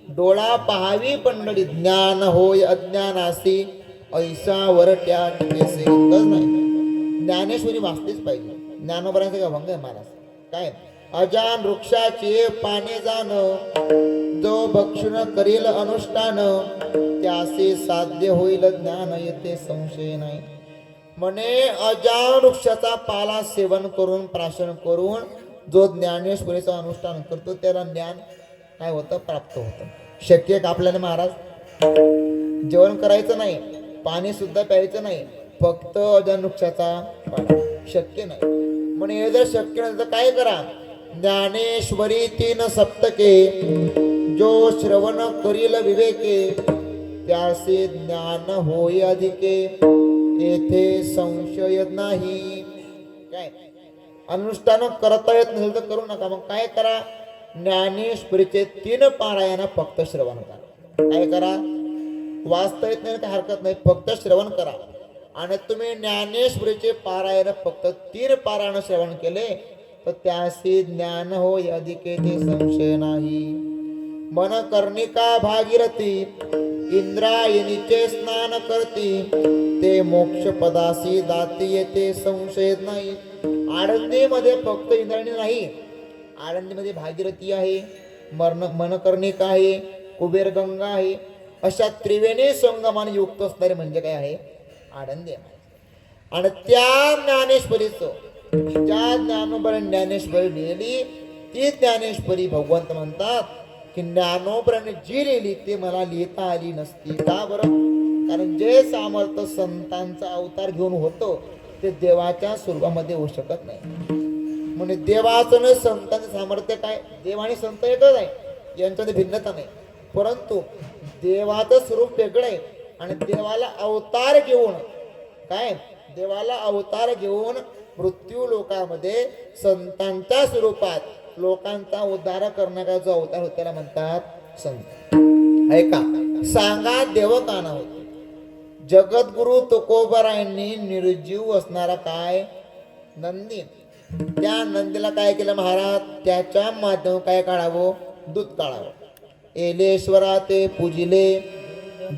डोळा पहावी पंढरी, ज्ञान होय अज्ञानासी ऐसा वरट्या केसे. नाही, ज्ञानेश्वरी वाचलीच पाहिजे. ज्ञानोबरांचे का भंग आहे महाराज. काय अजान वृक्षाचे पाने जाण, जो भक्षण करील अनुष्ठान, त्यासे साध्य होईल ज्ञान येते संशय नाही. म्हणे अजान वृक्षाचा पाला सेवन करून प्राशन करून जो ज्ञानेश्वरीचं अनुष्ठान करतो त्याला ज्ञान काय होतं, प्राप्त होतं. शक्य का आपल्याला महाराज, जेवण करायचं नाही, पाणी सुद्धा प्यायचं नाही, फक्त अजान वृक्षाचा पाला. शक्य नाही. म्हणे हे जर शक्य नाही तर काय करा, ज्ञानेश्वरी 3 सप्तके, जो श्रवण करील विवेके, त्यासे ज्ञान होय अधिके, येथे संशय नाही. काय अनुष्ठान करता येत नसेल तर करू नका. मग काय करा, ज्ञानेश्वरीचे 3 पारायण फक्त श्रवण करा. काय करा, वाचता येत नाही तर हरकत नाही, फक्त श्रवण करा. आणि तुम्ही ज्ञानेश्वरीचे पारायण फक्त 3 पारायण श्रवण केले तर त्याशी ज्ञान होय अधिके, ते संशय नाही. मन कर्णिका भागीरथी, इंद्रायणीचे स्नान करती, ते मोक्ष पदासी जाती, येते संशय नाही. आळंदीमध्ये फक्त इंद्रायणी नाही, आळंदीमध्ये भागीरथी आहे, मनकर्णिका आहे, कुबेर गंगा आहे. अशा त्रिवेणी संगमाने युक्त असणारे म्हणजे काय आहे, आळंदी आहे. आणि त्या ज्ञानेश्वरीचं, ज्या ज्ञानोबरांनी ज्ञानेश्वरी लिहिली ती ज्ञानेश्वरी भगवंत म्हणतात की ज्ञानोबरांनी जी लिहिली ते मला लिहिता आली नसती. का बरं, कारण जे सामर्थ्य संतांचा अवतार घेऊन होतं ते देवाच्या स्वरूपामध्ये होऊ शकत नाही. म्हणजे देवाचं न संतांचं सामर्थ्य काय, देव आणि संत एकच आहे, यांच्यामध्ये भिन्नता नाही. परंतु देवाचं स्वरूप वेगळं आहे आणि देवाला अवतार घेऊन काय, देवाला अवतार घेऊन मृत्यू लोकामध्ये संतांच्या स्वरूपात लोकांचा उद्धार करणारा जो अवतार होता त्याला म्हणतात संत. ऐका, सांगा देव काना होते. जगद्गुरु तुकोबारायांनी निर्जीव असणारा काय, नंदी, त्या नंदीला काय केलं महाराज, त्याच्या माध्यम काय काढावं, दूध काढावं. एलेश्वरा ते पूजिले,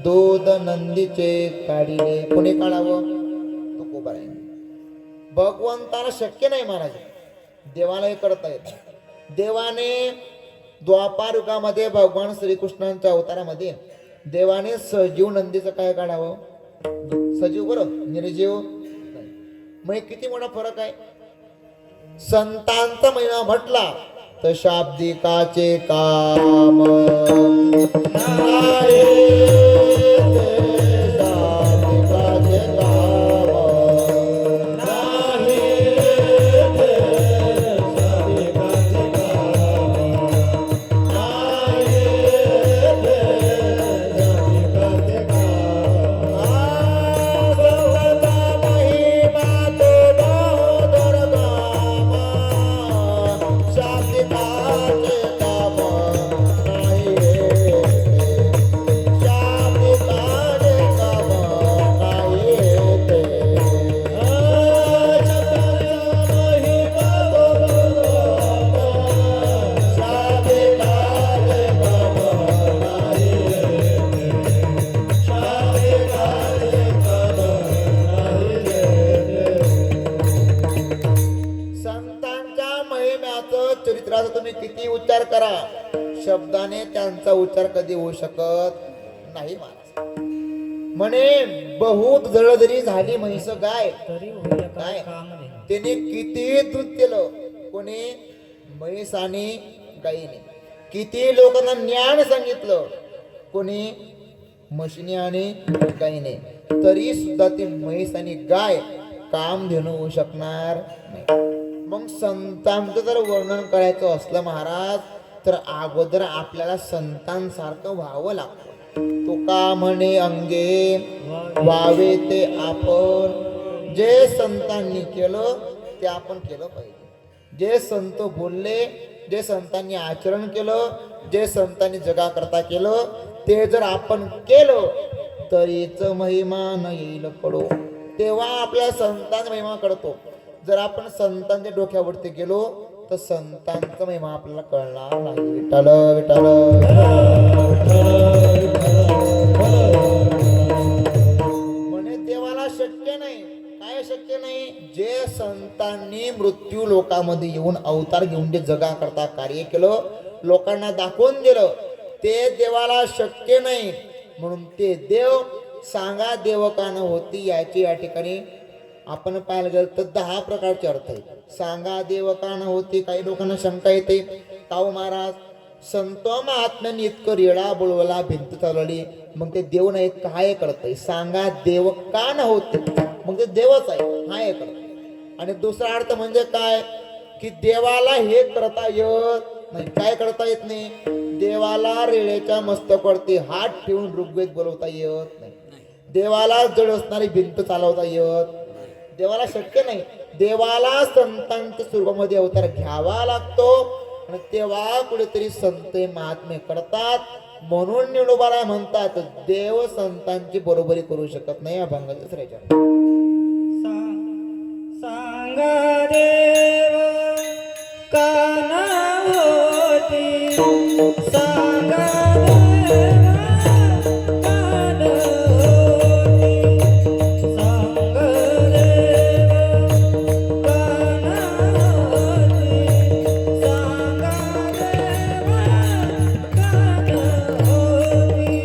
दूध नंदीचे काढिले. कोणी काढावं, तुकोबारायांनी. भगवंताला शक्य नाही महाराज, देवाला हे करता येत. देवाने द्वापार युगामध्ये भगवान श्रीकृष्णांच्या अवतारामध्ये देवाने सजीव नंदीचं काय काढावं, सजीव बरं, निर्जीव नाही. मग किती मोठा फरक आहे. संतांचा महिना म्हटला तर शाब्दिकाचे काम त्यांचा उच्चार कधी होऊ शकत नाही महाराज. म्हणे बहुत जळजरी झाली म्हैस गाय,
तरी होईल
काय?
काय काम नाही.
त्याने किती दूध केलं, कोणी? म्हैस आणि गायीने. किती लोकांना ज्ञान सांगितलं, कोणी? म्हशीने आणि गायीने. तरी सुद्धा ती म्हैस आणि गाय काम घेणं होऊ शकणार नाही. मग संतांचं जर वर्णन करायचं असलं महाराज, तर अगोदर आपल्याला संतांसारखं व्हावं लागतं. तुका म्हणे अंगे व्हावे ते आपण. जे संतांनी केलं ते आपण केलं पाहिजे. जे संत बोलले, जे संतांनी आचरण केलं, जे संतांनी जगाकरता केलं, ते जर आपण केलं तरीच महिमा न येईल कळो. तेव्हा आपल्या संतांचा महिमा कळतो. जर आपण संतांच्या डोक्यावरती गेलो तर संतांचा महिमा आपल्याला कळणार नाही. विठ्ठल विठ्ठल. म्हणे देवाला शक्य नाही. काय शक्य नाही? जे संतांनी मृत्यू लोकामध्ये येऊन अवतार घेऊन जे जगाकरता कार्य केलं, लोकांना दाखवून दिलं, ते देवाला शक्य नाही. म्हणून ते देव सांगा देव का न होती, याची या ठिकाणी आपण पाहायला गेलं तर 10 प्रकारचे अर्थ आहेत. सांगा देव का न होती. काही लोकांना शंका येते, काऊ महाराज संत महात्म्यांनी इतकं रेडा बोलवला, भिंत चालवली, मग ते देव नाही काय करतंय? सांगा देव का न होते, मग ते देवच आहे, हा हे करत. आणि दुसरा अर्थ म्हणजे काय? की देवाला हे करता येत नाही. काय करता येत नाही? देवाला रेड्याच्या मस्तकावरती हात ठेवून ऋग्वेद बोलवता येत नाही. देवाला जड असणारी भिंत चालवता येत नाही. देवाला शक्य नाही. देवाला संतांच्या स्वरूपामध्ये अवतार घ्यावा लागतो आणि तेव्हा कुठेतरी संत महात्मे करतात. म्हणून निळोबाला म्हणतात देव संतांची बरोबरी करू शकत नाही. अभंगाच्या श्रेच्या
सांगा देव कान होती, सांगा देव कान होती, सांगा देव कान होती, सांगा देव कान होती,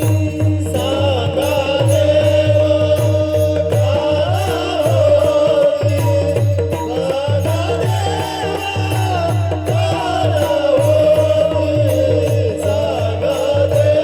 सांगा देव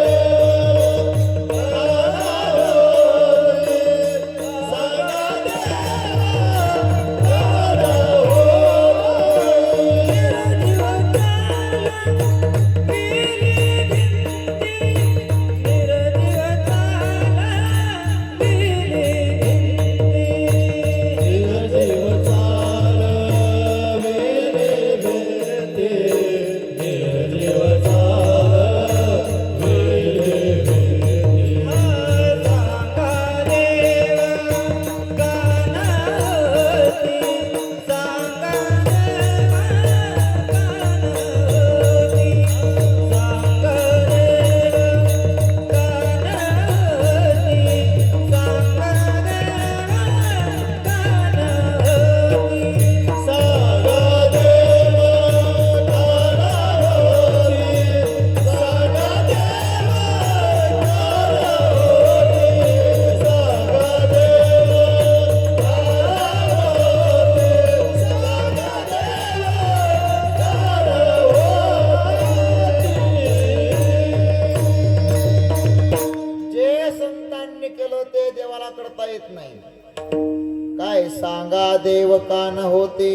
सांगा देव कान होते,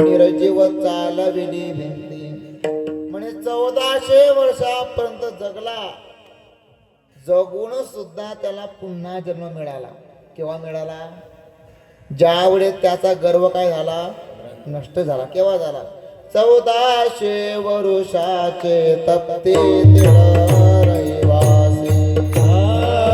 निर्जीव चालविली भिंती. म्हणे 1400 वर्षापर्यंत जगला, जगून सुद्धा त्याला पुन्हा जन्म मिळाला. केव्हा मिळाला? ज्यावेळेस त्याचा गर्व काय झाला? नष्ट झाला. केव्हा झाला? 1400 वर्षाचे तपते रहिवासी. 1400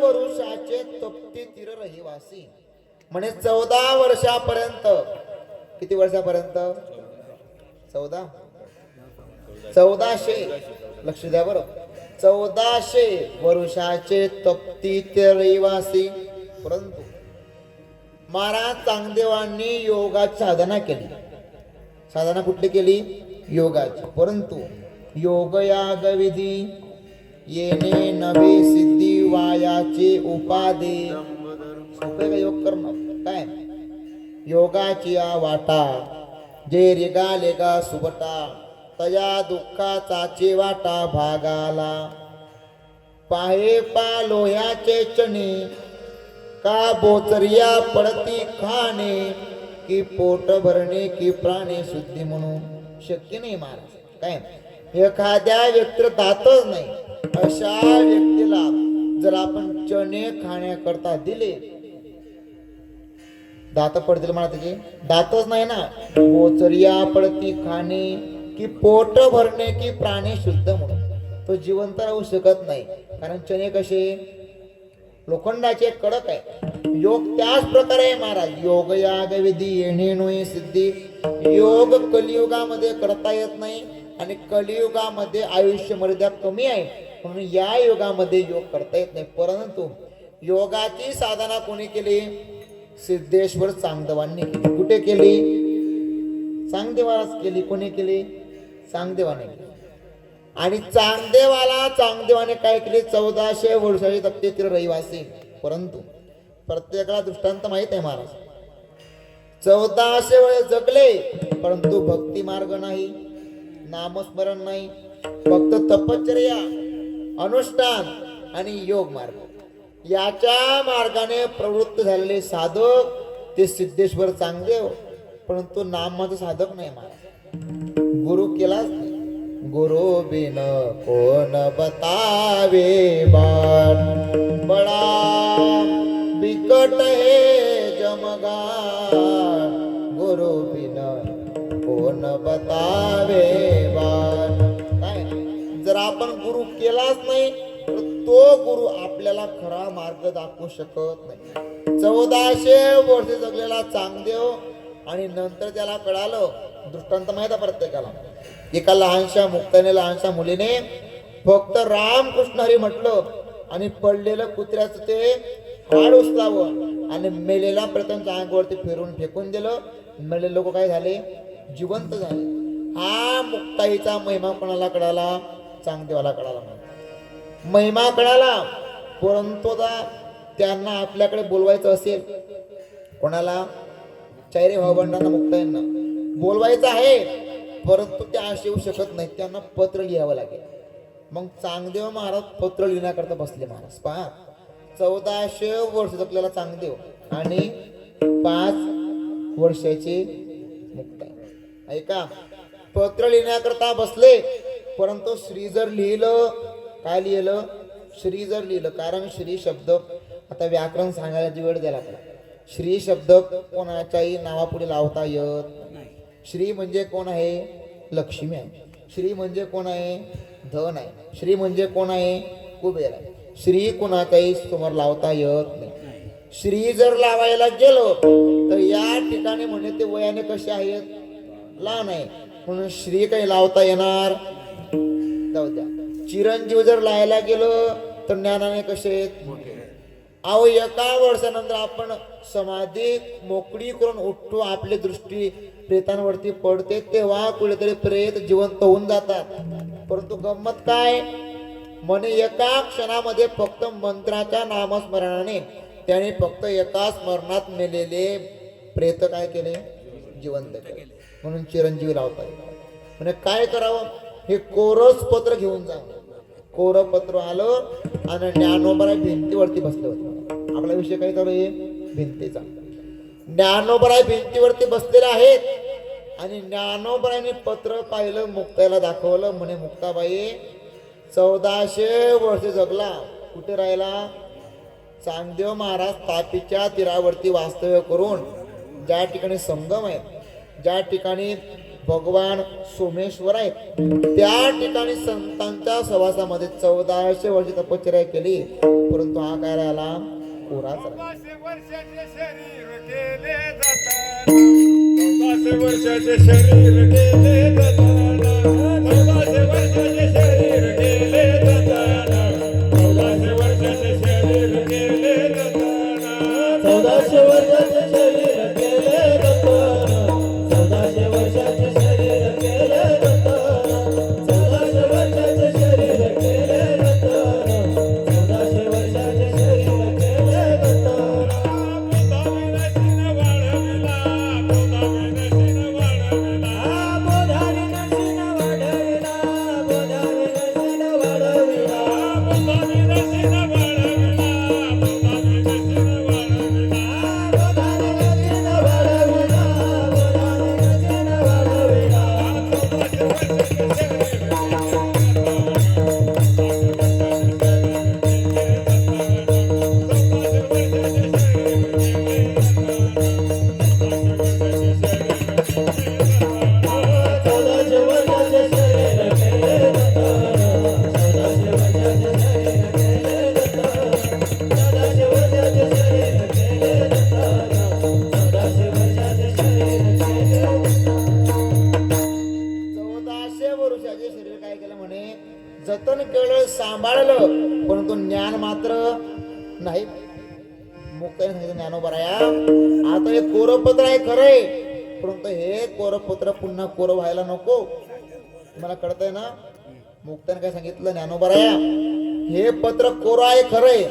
वर्षाचे तप्ती तीर रहिवासी. म्हणे 14 वर्षापर्यंत. किती वर्षापर्यंत? 1400. लक्ष द्या बरं. 1400 वर्षाचे तप्ती तीर रहिवासी. परंतु महाराज चांगदेवांनी योगाची साधना केली. साधना कुठली केली? योगाची. परंतु योगयाग विधी येणे नवे सिद्धी वायाचे उपादे. सोपे का योग करणं? काय? योगाची या वाटा जे रेगा सुबटा तया दुःखाचाचे वाटा भागाला. पाहे पा लोह्याचे चणे का बोचरिया पडती खाणे की पोट भरणे की प्राणी शुद्धी म्हणून शक्य नाही महाराज. काय? एखाद्या व्यक्तीला दातच नाही अशा व्यक्तीला जर आपण चणे खाण्याकरता दिले, दात पडतील म्हणा, त्याचे दातच नाही ना. बोचरिया पडती खाणे की पोट भरणे की प्राणी शुद्ध म्हणून तो जिवंत राहू शकत नाही. कारण चणे कसे? लोखंडाचे कडक आहे. योग त्याच प्रकारे आहे महाराज. योग याग विधी येणे नोई सिद्धी. योग कलियुगामध्ये करता येत नाही आणि कलियुगामध्ये आयुष्य मर्यादा कमी आहे म्हणून या युगामध्ये योग करता येत नाही. परंतु योगाची साधना कोणी केली? सिद्धेश्वर चांगदेवांनी केली. कुठे केली? चांगदेवालाच केली. कोणी केली? चांगदेवाने केली. आणि चांगदेवाने काय केले? 1400 वर्षाची तप्ती तीर रहिवासी. परंतु प्रत्येकाला दृष्टांत माहित आहे महाराज. 1400 वेळ जगले परंतु भक्ती मार्ग नाही, नामस्मरण नाही. फक्त तपश्चर्या, अनुष्ठान आणि योग मार्ग याच्या मार्गाने प्रवृत्त झालेले साधक ते सिद्धेश्वर चांगदेव. परंतु नामाचा साधक नाही महाराज. गुरु केलाच नाही. गुरु बिन कोण बतावे बाण बडा बिकट हे जमगान. गुरु बिन कोण बतावे बाण. काय? जर आपण गुरु केलाच नाही तर तो गुरु आपल्याला खरा मार्ग दाखवू शकत नाही. 1400 वर्ष जगलेला चांगदेव आणि नंतर त्याला कळालं. दृष्टांत माहित आहे प्रत्येकाला. एका लहानशा मुक्ताने, लहानशा मुलीने फक्त राम कृष्ण हरी म्हटलं आणि पडलेलं कुत्र्याचं ते हाड उचलावं आणि मेलेला प्रथम अंगावरती फिरून फेकून दिलं. मेलेले लोक काय झाले? जिवंत झाले. हा मुक्ताईचा महिमा कोणाला कळाला? चांगदेवाला कळाला. महिमा कळाला. परंतु त्यांना आपल्याकडे बोलवायचं असेल, कोणाला? चायरे भाऊबंडांना, मुक्ताईंना बोलवायचं आहे, परंतु ते असे येऊ शकत नाही. त्यांना पत्र लिहावं लागेल. मग चांगदेव महाराज पत्र लिहिण्याकरता बसले महाराज. पहा, 1400 वर्ष जगलेला चांगदेव आणि 5 वर्षाचे मुक्ताई. ऐका, पत्र लिहिण्याकरता बसले. परंतु श्री जर लिहिलं, काय लिहिलं? श्री जर लिहिलं. कारण श्री शब्द, आता व्याकरण सांगायला वेळ द्यायला लागला. श्री शब्द कोणाच्याही नावापुढे लावता येत नाही. श्री म्हणजे कोण आहे? लक्ष्मी आहे. श्री म्हणजे कोण आहे? धन आहे. श्री म्हणजे कोण आहे? कुबेर आहे. श्री कोणाचाही समोर लावता येत नाही. श्री जर लावायला गेलो तर या ठिकाणी म्हणे ते वयाने कसे आहेत? लहान आहे म्हणून श्री काही लावता येणार? जाऊ द्या. चिरंजीव जर लावायला गेलो तर ज्ञानाने कसे आहेत? अहो, एका वर्षानंतर आपण समाधी मोकळी करून उठतो, आपली दृष्टी प्रेतांवरती पडते, तेव्हा कुठेतरी प्रेत जिवंत होऊन जातात. परंतु गंमत काय? म्हणे एका क्षणामध्ये फक्त मंत्राच्या नामस्मरणाने त्याने फक्त एका स्मरणात मेलेले प्रेत काय केले? जिवंत केले. म्हणून चिरंजीवी लावता येईल. म्हणजे काय करावं? हे कोरस पत्र घेऊन जा. कोरं पत्र आलं आणि ज्ञानोबराय भिंतीवरती बसले होते. आपला विषय काय चालू आहे? भिंतीचा. ज्ञानोबराय भिंतीवरती बसलेले आहेत आणि ज्ञानोबरायने पत्र पाहिलं, मुक्ताईला दाखवलं. म्हणे, मुक्ताबाई 1400 वर्ष जगला. कुठे राहिला? चांगदेव महाराज तापीच्या तीरावरती वास्तव्य करून, ज्या ठिकाणी संगम आहे, ज्या ठिकाणी भगवान सोमेश्वर आहेत त्या ठिकाणी संतांच्या सहवासामध्ये 1400 वर्ष तपश्चर्या केली, परंतु हा काय राहिला? कोराच राहिला.
1400 वर्षाचे शरीर गेले जाताना, 1400 वर्षाचे शरीर गेले जाताना, 1400 वर्षाचे शरीर गेले जाताना,
1400 वर्षाचे शरीर गेले जाताना, 1400 वर्षाचे शरीर गेले जाताना, 1400 वर्षाचे शरीर गेले जाताना, 1400 वर्षाचे शरीर गेले जाताना.
बोधावी नशीन वाढविला, बोधावी नशीन वाढविला,
बोधारी नशीन वाढविला, बोधारी नशीन वाढविला,
बोधावी नशीन वाढविला, बोधावी नशीन वाढविला, बोधावी नशीन
चौदाशे वर्षाचे शरीर गेले जाताना, 1400 वर्षाचे शरीर गेले जाताना, 1400 वर्षाचे शरीर गेले जाताना, 1400 वर्षाचे शरीर गेले जाताना.
1400 वर्षाचे शरीर काय केलं म्हणे? जतन केलं, सांभाळलं, परंतु ज्ञान मात्र नाही. मुक्ताने सांगितलं ज्ञानोबराया, आता हे कोरपत्र आहे खरंय, परंतु हे कोरपत्र पुन्हा कोर व्हायला नको. मला कळतंय ना? मुक्ताने काय सांगितलं ज्ञानोबराया, हे पत्र कोर आहे खरंय,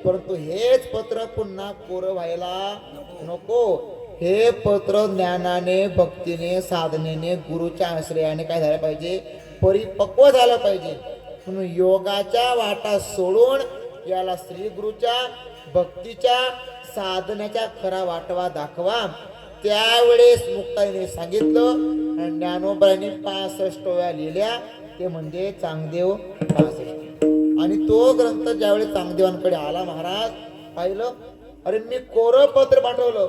परंतु हेच पत्र पुन्हा कोर व्हायला नको. हे पत्र ज्ञानाने, भक्तीने, साधनेने, गुरुच्या आश्रयाने काय झालं पाहिजे? परिपक्व झालं पाहिजे. म्हणून योगाच्या वाटा सोडून याला श्री गुरुच्या भक्तीच्या साधनेच्या खरा वाटवा दाखवा. त्यावेळेस मुक्ताईने सांगितलं आणि ज्ञानोबांनी 65 वेळा लिहिल्या, ते म्हणजे चांगदेव 65. आणि तो ग्रंथ ज्यावेळी चांगदेवांकडे आला, महाराज पाहिलं, अरे मी कोरं पत्र पाठवलं,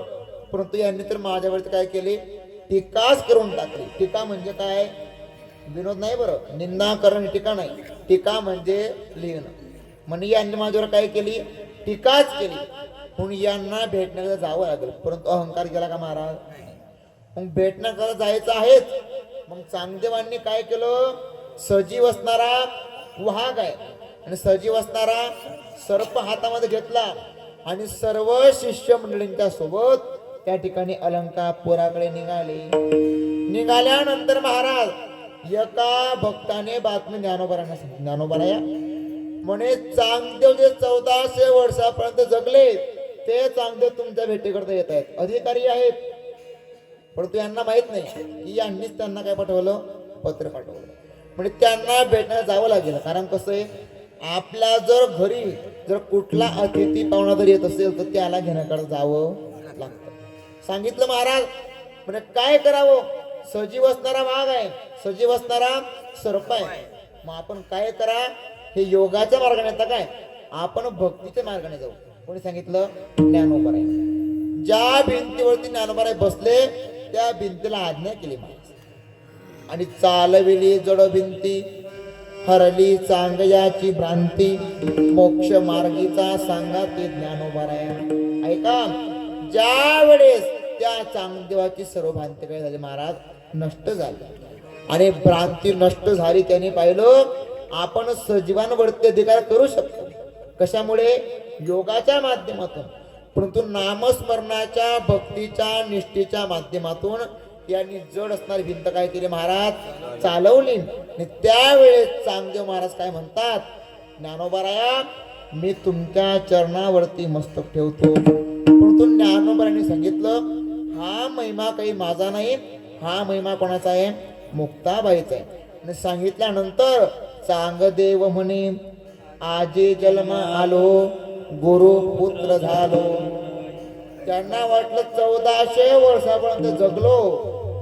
परंतु यांनी तर माझ्यावरती काय केले? टीकाच करून टाकली. टीका म्हणजे काय? विनोद नाही बरं, निंदा करणं टीका नाही. टीका म्हणजे लिहिणं. म्हणजे यांनी माझ्यावर काय केली? टीकाच केली. म्हणून यांना भेटण्याला जावं लागेल, परंतु अहंकार केला का महाराज? मग भेटण्याला जायचं आहेच. मग चांगदेवांनी काय केलं? सजीव असणारा वाघ आहे आणि सजीव असणारा सर्प हातामध्ये घेतला आणि सर्व शिष्य मंडळींच्या सोबत त्या ठिकाणी अलंकापुराकडे निघाले. निघाल्यानंतर महाराज एका भक्ताने बातमी ज्ञानोबारांना सांगितली. ज्ञानोबाराया म्हणे चांगदेव जे 1400 वर्षापर्यंत जगले ते चांगदेव तुमच्या भेटीकरता येत आहेत, अधिकारी आहेत, परंतु यांना माहित नाही की यांनीच त्यांना काय पाठवलं? पत्र पाठवलं. म्हणजे त्यांना भेटण्याला जावं लागेल. कारण कसं आहे, आपल्या जर घरी जर कुठला अतिथी पाहुणा जर येत असेल तर त्याला घेण्याकडे जावं लागतं. सांगितलं महाराज. म्हणजे काय करावं? सजीव असणारा वाघ आहे, सजीव असणारा सर्प आहे. मग आपण काय करा? हे योगाच्या मार्गाने आता काय, आपण भक्तीच्या मार्गाने जाऊ. कोणी सांगितलं? ज्ञानोबाराय. ज्या भिंतीवरती ज्ञानोबाराय बसले त्या भिंतीला आज्ञा केली महाराज आणि चालविली जड भिंती, हरली चांगयाची भ्रांती, मोक्ष मार्गीचा सांगा ते ज्ञानोबाराय. ऐका, ज्या वेळेस त्या चांगदेवाची सर्व भ्रांती काय झाली महाराज? नष्ट झाली. आणि भ्रांती नष्ट झाली. त्याने पाहिलं आपण सजीवांवरती अधिकार करू शकतो. कशामुळे? योगाच्या माध्यमातून. परंतु नामस्मरणाच्या, भक्तीच्या, निष्ठेच्या माध्यमातून यांनी जड असणारी भिंत काय केली महाराज? चालवली. आणि त्यावेळेस चांगदेव महाराज काय म्हणतात? ज्ञानोबाराया मी तुमच्या चरणावरती मस्तक ठेवतो. परंतु ज्ञानोबारांनी सांगितलं हा महिमा काही माझा नाही, हा महिमा कोणाचा आहे? मुक्ताबाईचा आहे. आणि सांगितल्यानंतर चांगदेव म्हणे आजे जन्म आलो, गुरु पुत्र झालो. त्यांना वाटलं 1400 वर्षापर्यंत जगलो,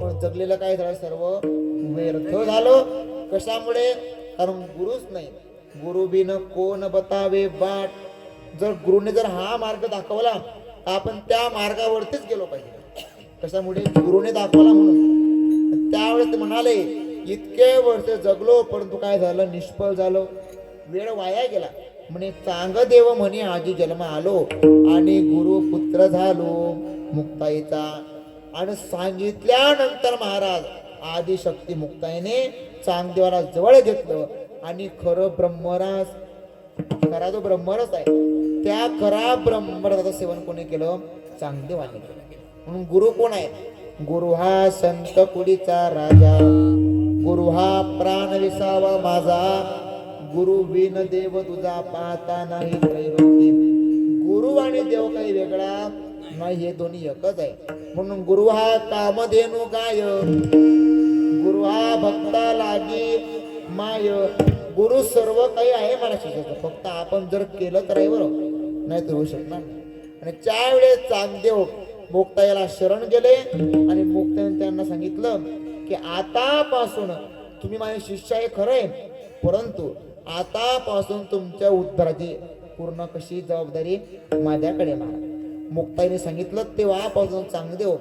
पण जगलेलं काय झालं? सर्व व्यर्थ झालं. कशामुळे? कारण गुरुच नाही. गुरु बिन कोण बतावे बाट. जर गुरुने जर हा मार्ग दाखवला आपण त्या मार्गावरतीच गेलो पाहिजे. कशामुळे? गुरुने दाखवला म्हणून. त्यावेळेस ते म्हणाले इतके वर्ष जगलो परंतु काय झालं, निष्फळ झालो, वेळ वाया गेला. म्हणे चांग देव म्हणे आजी जन्म आलो आणि गुरु पुत्र झालो मुक्ताईचा. आणि सांगितल्यानंतर महाराज आदिशक्ती मुक्ताईने चांगदेवाला जवळ घेतलं आणि खरं ब्रह्मरस, खरा जो ब्रह्मरस आहे त्या खरा ब्रह्मरसाचं सेवन कोणी केलं, चांगदेवाने केलं. म्हणून गुरु कोण आहे, गुरु हा संत कुडीचा राजा, गुरु हा प्राण विसावा माझा, गुरु विन देव तुझा पाहता नाही त्रैलोकी. गुरु आणि देव काही वेगळा नाही, हे दोन्ही एकच आहे. म्हणून गुरु हा कामधेनु गाय, गुरु हा भक्ता लागी माय. गुरु सर्व काही आहे मला शिकायचं, फक्त आपण जर केलं तर आहे बरोबर, नाही तर होऊ शकणार नाही. आणि त्यावेळेस चांगदेव मुक्ताईला शरण गेले आणि मुक्ताईने त्यांना सांगितलं की आतापासून तुम्ही माझे शिष्य आहे खरं आहे, परंतु आतापासून तुमच्या उद्धाराची पूर्ण कशी जबाबदारी माझ्याकडे मारा. मुक्ताईने सांगितलं. तेव्हापासून चांगदेव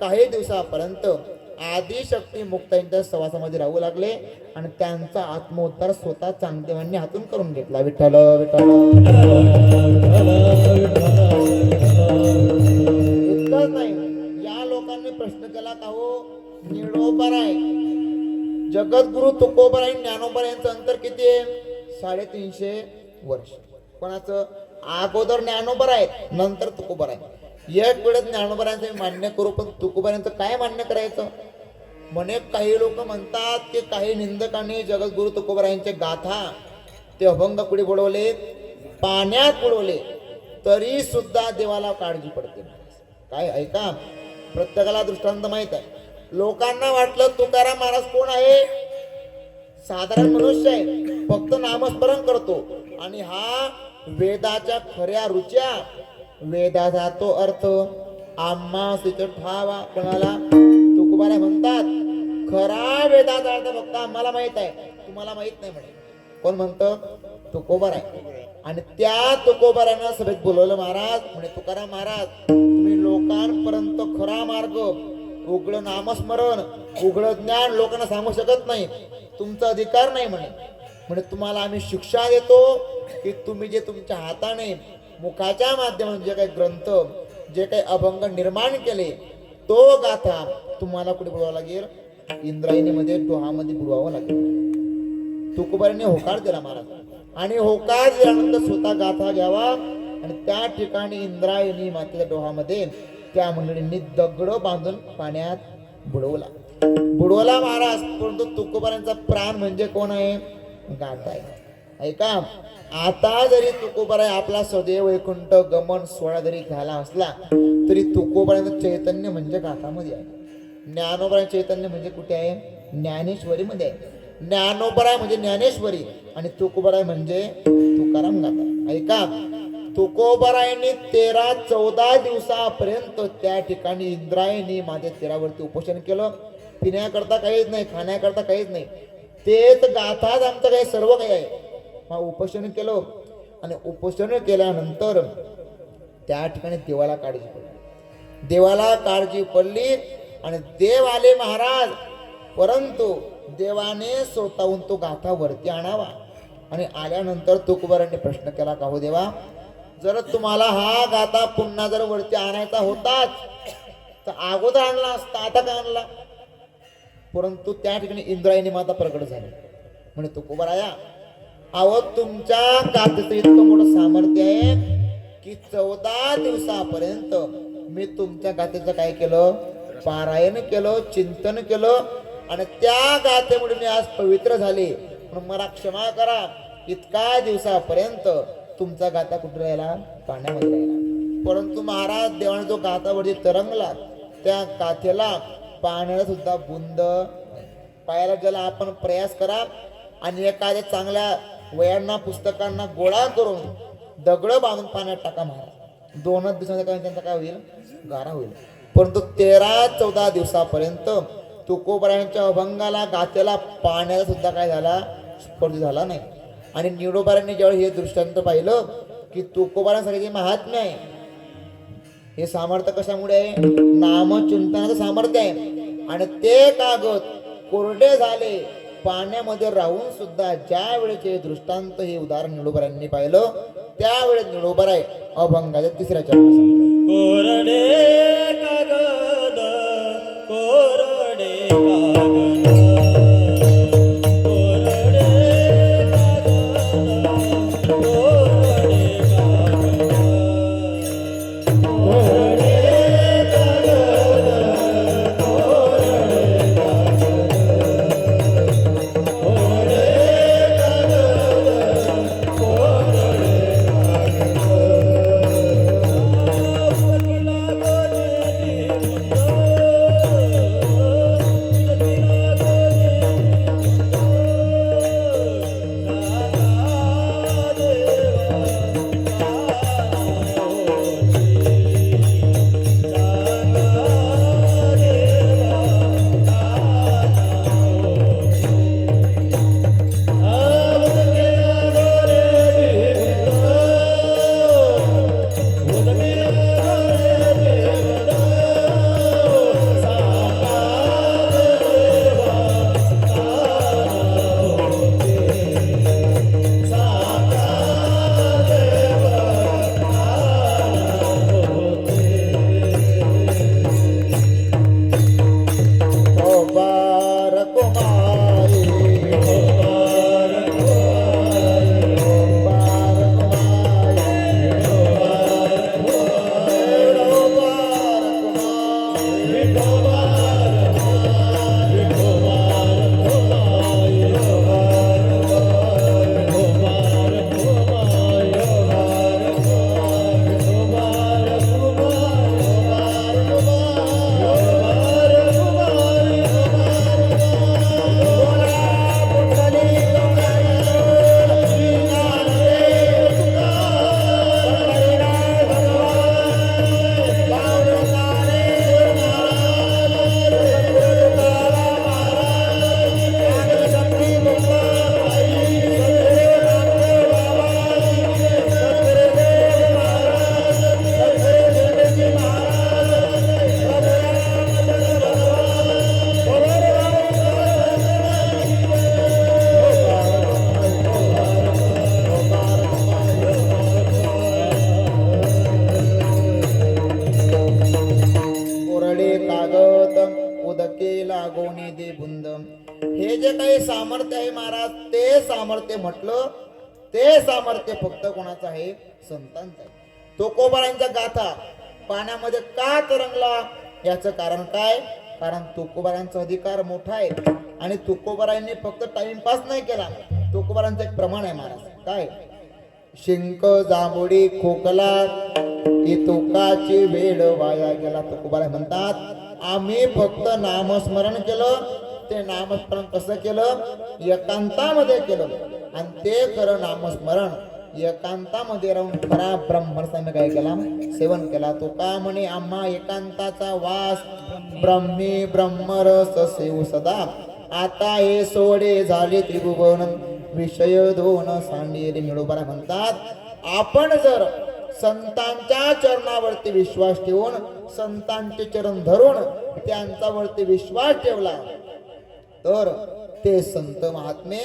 काही दिवसापर्यंत आदिशक्ती मुक्ताईंच्या सहवासामध्ये राहू लागले आणि त्यांचा आत्मोद्धार स्वतः चांगदेवांनी हातून करून घेतला. विठ्ठल विठ्ठल. इतकंच नाही, या लोकांनी प्रश्न केला का हो निळोबाराय, जगद्गुरु तुकोबाराय आणि ज्ञानोबाराय यांचं अंतर किती आहे, 350 वर्ष. कोणाचं, अगोदर ज्ञानोबाराय नंतर तुकोबाराय. एक वेळेस ज्ञानोबारायांचं मान्य करू, पण तुकोबारायांचं काय मान्य करायचं. म्हणे काही लोक म्हणतात की काही निंदकांनी जगद्गुरु तुकोबारायांचे गाथा ते अभंग पुढे बुडवले, पाण्यात बुडवले, तरी सुद्धा देवाला काळजी पडते. काय ऐका, प्रत्येकाला दृष्टांत माहित आहे. लोकांना वाटलं तुकाराम महाराज कोण आहे, साधारण मनुष्य आहे, फक्त नामस्मरण करतो आणि हा वेदाच्या खऱ्या रुच्या, वेदाचा तो अर्थ आम्हा ठावा. कोणाला, तुकोबाराय म्हणतात खरा वेदाचा अर्थ फक्त आम्हाला माहित आहे, तुम्हाला माहित नाही म्हणे. कोण म्हणतं, तुकोबाराय. आणि त्या तुकोबारायांना सभेत बोलवलं महाराज. म्हणे तुकाराम महाराज तुम्ही लोकांपर्यंत खरा मार्ग, उघड नामस्मरण, उघड ज्ञान लोकांना सांगू शकत नाही, तुमचा अधिकार नाही म्हणे. म्हणजे तुम्हाला आम्ही शिक्षा देतो की तुम्ही जे तुमच्या हाताने मुखाच्या माध्यमातून जे काही ग्रंथ, जे काही अभंग निर्माण केले, तो गाथा तुम्हाला कुठे बुडवावा लागेल, इंद्रायणीमध्ये डोहामध्ये बुडवावं लागेल. तुकोबारांनी होकार दिला महाराज. आणि होकार दिल्यानंतर स्वतः गाथा घ्यावा आणि त्या ठिकाणी इंद्रायणी मातेच्या डोहामध्ये त्या मंडळींनी दगड बांधून पाण्यात बुडवला महाराज. परंतु तुकोबारांचा प्राण म्हणजे कोण आहे, गाथा आहे. ऐका, आता जरी तुकोबाराय आपला सदैव वैकुंठ गमन सोहळा जरी झाला असला तरी तुकोबारांचं चैतन्य म्हणजे गाथामध्ये आहे. ज्ञानोबाराय चैतन्य म्हणजे कुठे आहे, ज्ञानेश्वरीमध्ये आहे. ज्ञानोबाराय म्हणजे ज्ञानेश्वरी आणि तुकोबाराय म्हणजे तुकाराम गाथा. ऐका, तुकोबारायांनी 13-14 दिवसापर्यंत त्या ठिकाणी इंद्रायणी माझ्या तीरावरती उपोषण केलं. पिण्याकरता काहीच नाही, खाण्याकरता काहीच नाही, तेच गाथाच आमचं काही सर्व काही आहे. मग उपोषण केलं आणि उपोषण केल्यानंतर त्या ठिकाणी देवाला काळजी पडली. देवाला काळजी पडली आणि देव आले महाराज. परंतु देवाने स्वतःहून तो गाथा वरती आणावा. आणि आल्यानंतर तुकोबारांनी प्रश्न केला का हो देवा, जर तुम्हाला हा गाथा पुन्हा जर वरती आणायचा होताच तर अगोदर आणला असता, आता का आणला. परंतु त्या ठिकाणी इंद्रायणी माता प्रकट झाली. म्हणजे तुकोबाराया, अहो तुमच्या गाथेचं इतकं मोठं सामर्थ्य आहे की 14 दिवसापर्यंत मी तुमच्या गाथेचं काय केलं, पारायण केलं, चिंतन केलं आणि त्या गाथेमुळे मी आज पवित्र झाले. म्हणून मला क्षमा करा, इतका दिवसापर्यंत तुमचा गाथा कुठे राहिला, पाण्यामध्ये राहिला. परंतु महाराज देवाने जो गाथावरती तरंगला त्या गाथेला पाण्याला सुद्धा बुंद पायाला. ज्याला आपण प्रयास करा आणि एखाद्या चांगल्या वयांना पुस्तकांना गोळा करून दगड बांधून पाण्यात टाका महाराज, 2 दिवसांचा काय त्यांचा काय होईल, गारा होईल. परंतु 13-14 दिवसापर्यंत तुकोबारायांच्या अभंगाला गाथेला पाण्याला सुद्धा काय झाला, स्पर्श झाला नाही. आणि निळोबारांनी जेव्हा हे दृष्टांत पाहिलं की तुकोबारांसाठी महात्म्य आहे, हे सामर्थ्य कशामुळे आहे, नामचिंतनाचं सामर्थ्य आहे. आणि ते कागद कोरडे झाले पाण्यामध्ये राहून सुद्धा ज्या वेळेचे दृष्टांत हे उदाहरण निळोबरांनी पाहिलं त्यावेळेस निळोबराय अभंगाच्या तिसऱ्या चरणात
कोरडे कागद कोरडे कागद कोरडे कागद कोरडे कागद कोरडे कागद कोरडे कागद कोरडे कागद कोरडे
लागोनी दे बुंद. हे जे काही सामर्थ्य आहे महाराज, ते सामर्थ्य म्हटलं, ते सामर्थ्य फक्त कोणाचं आहे? संतांचं आहे. तुकोबारांचा गाथा पाण्यामध्ये का तरंगला याचं कारण काय? कारण तुकोबारांचा अधिकार मोठा आहे आणि तुकोबारांनी फक्त टाइमपास नाही केला. तुकोबारांचं एक प्रमाण आहे महाराज, काय? शिंक जांभुडी खोकला ही तुकाची वेळ वाया गेला. तुकोबारा म्हणतात आम्ही फक्त नामस्मरण केलं. ते नामस्मरण कसं केलं? एकांतामध्ये केलं. आणि ते खरं नामस्मरण एकांतामध्ये राहून खरा ब्रह्मरसाने काय केला? सेवन केला. तो का म्हणे आम्हा एकांताचा वास ब्रह्मी ब्रह्मरस सेवू सदा. आता हे सोडे झाले त्रिभुवन विषय दोन सांडेरी. निळोबारा म्हणतात आपण जर संतांच्या चरणावरती विश्वास ठेवून, संतांचे चरण धरून त्यांच्यावरती विश्वास ठेवला तर ते संत महात्मे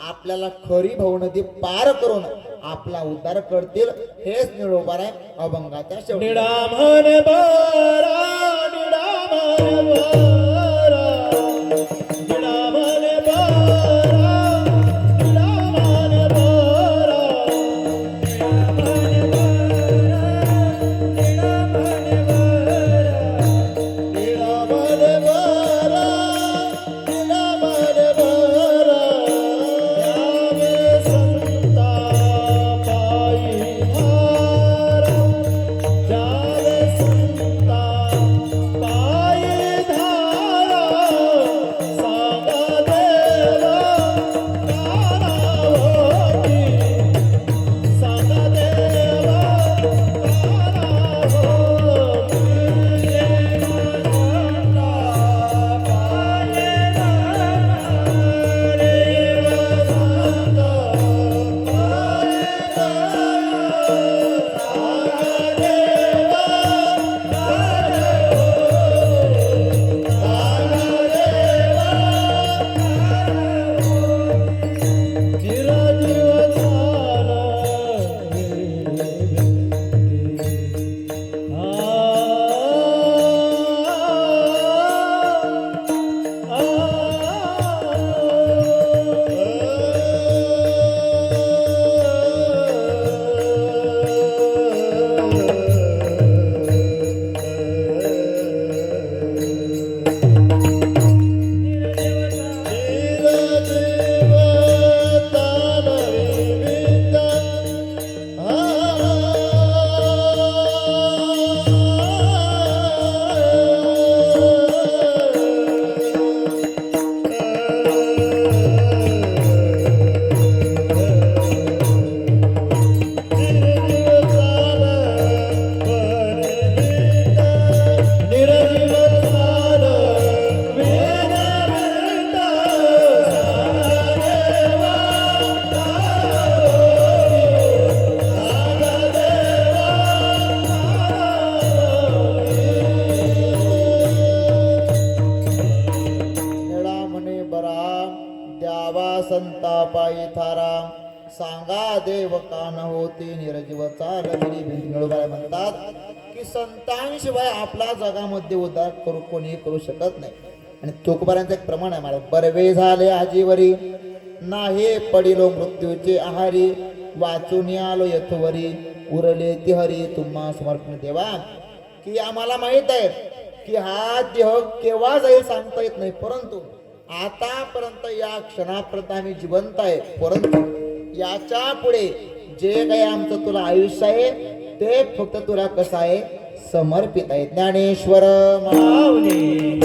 आपल्याला खरी भवनदी पार करून आपला उद्धार करतील. हेच निळोबारा अभंगाच्या शेवटी.
निडामन बारा निडामन बारा निडामन बारा निडामन बारा धारा
सांगा देव का न होती निर्जीव चालविरी भिंती निळोबाला म्हणतात की संतांशिवाय आपला जगामध्ये उद्धार करू कोणी करू शकत नाही. आणि तुकोबारांचं एक प्रमाण आहे मला, बरवे झाले आजीवरी नाही पडिलो मृत्यूचे आहारी वाचून आलो यथवरी उरले ती हरी तुम्हा समर्पण देवा. की आम्हाला माहित आहे की हा देह केव्हा जाईल सांगता येत नाही, परंतु आतापर्यंत या क्षणापर्यंत आम्ही जिवंत आहे, परंतु याच्या पुढे जे काही आमचं तुला आयुष्य आहे ते फक्त तुला कसं आहे समर्पित आहे. ज्ञानेश्वर
माऊली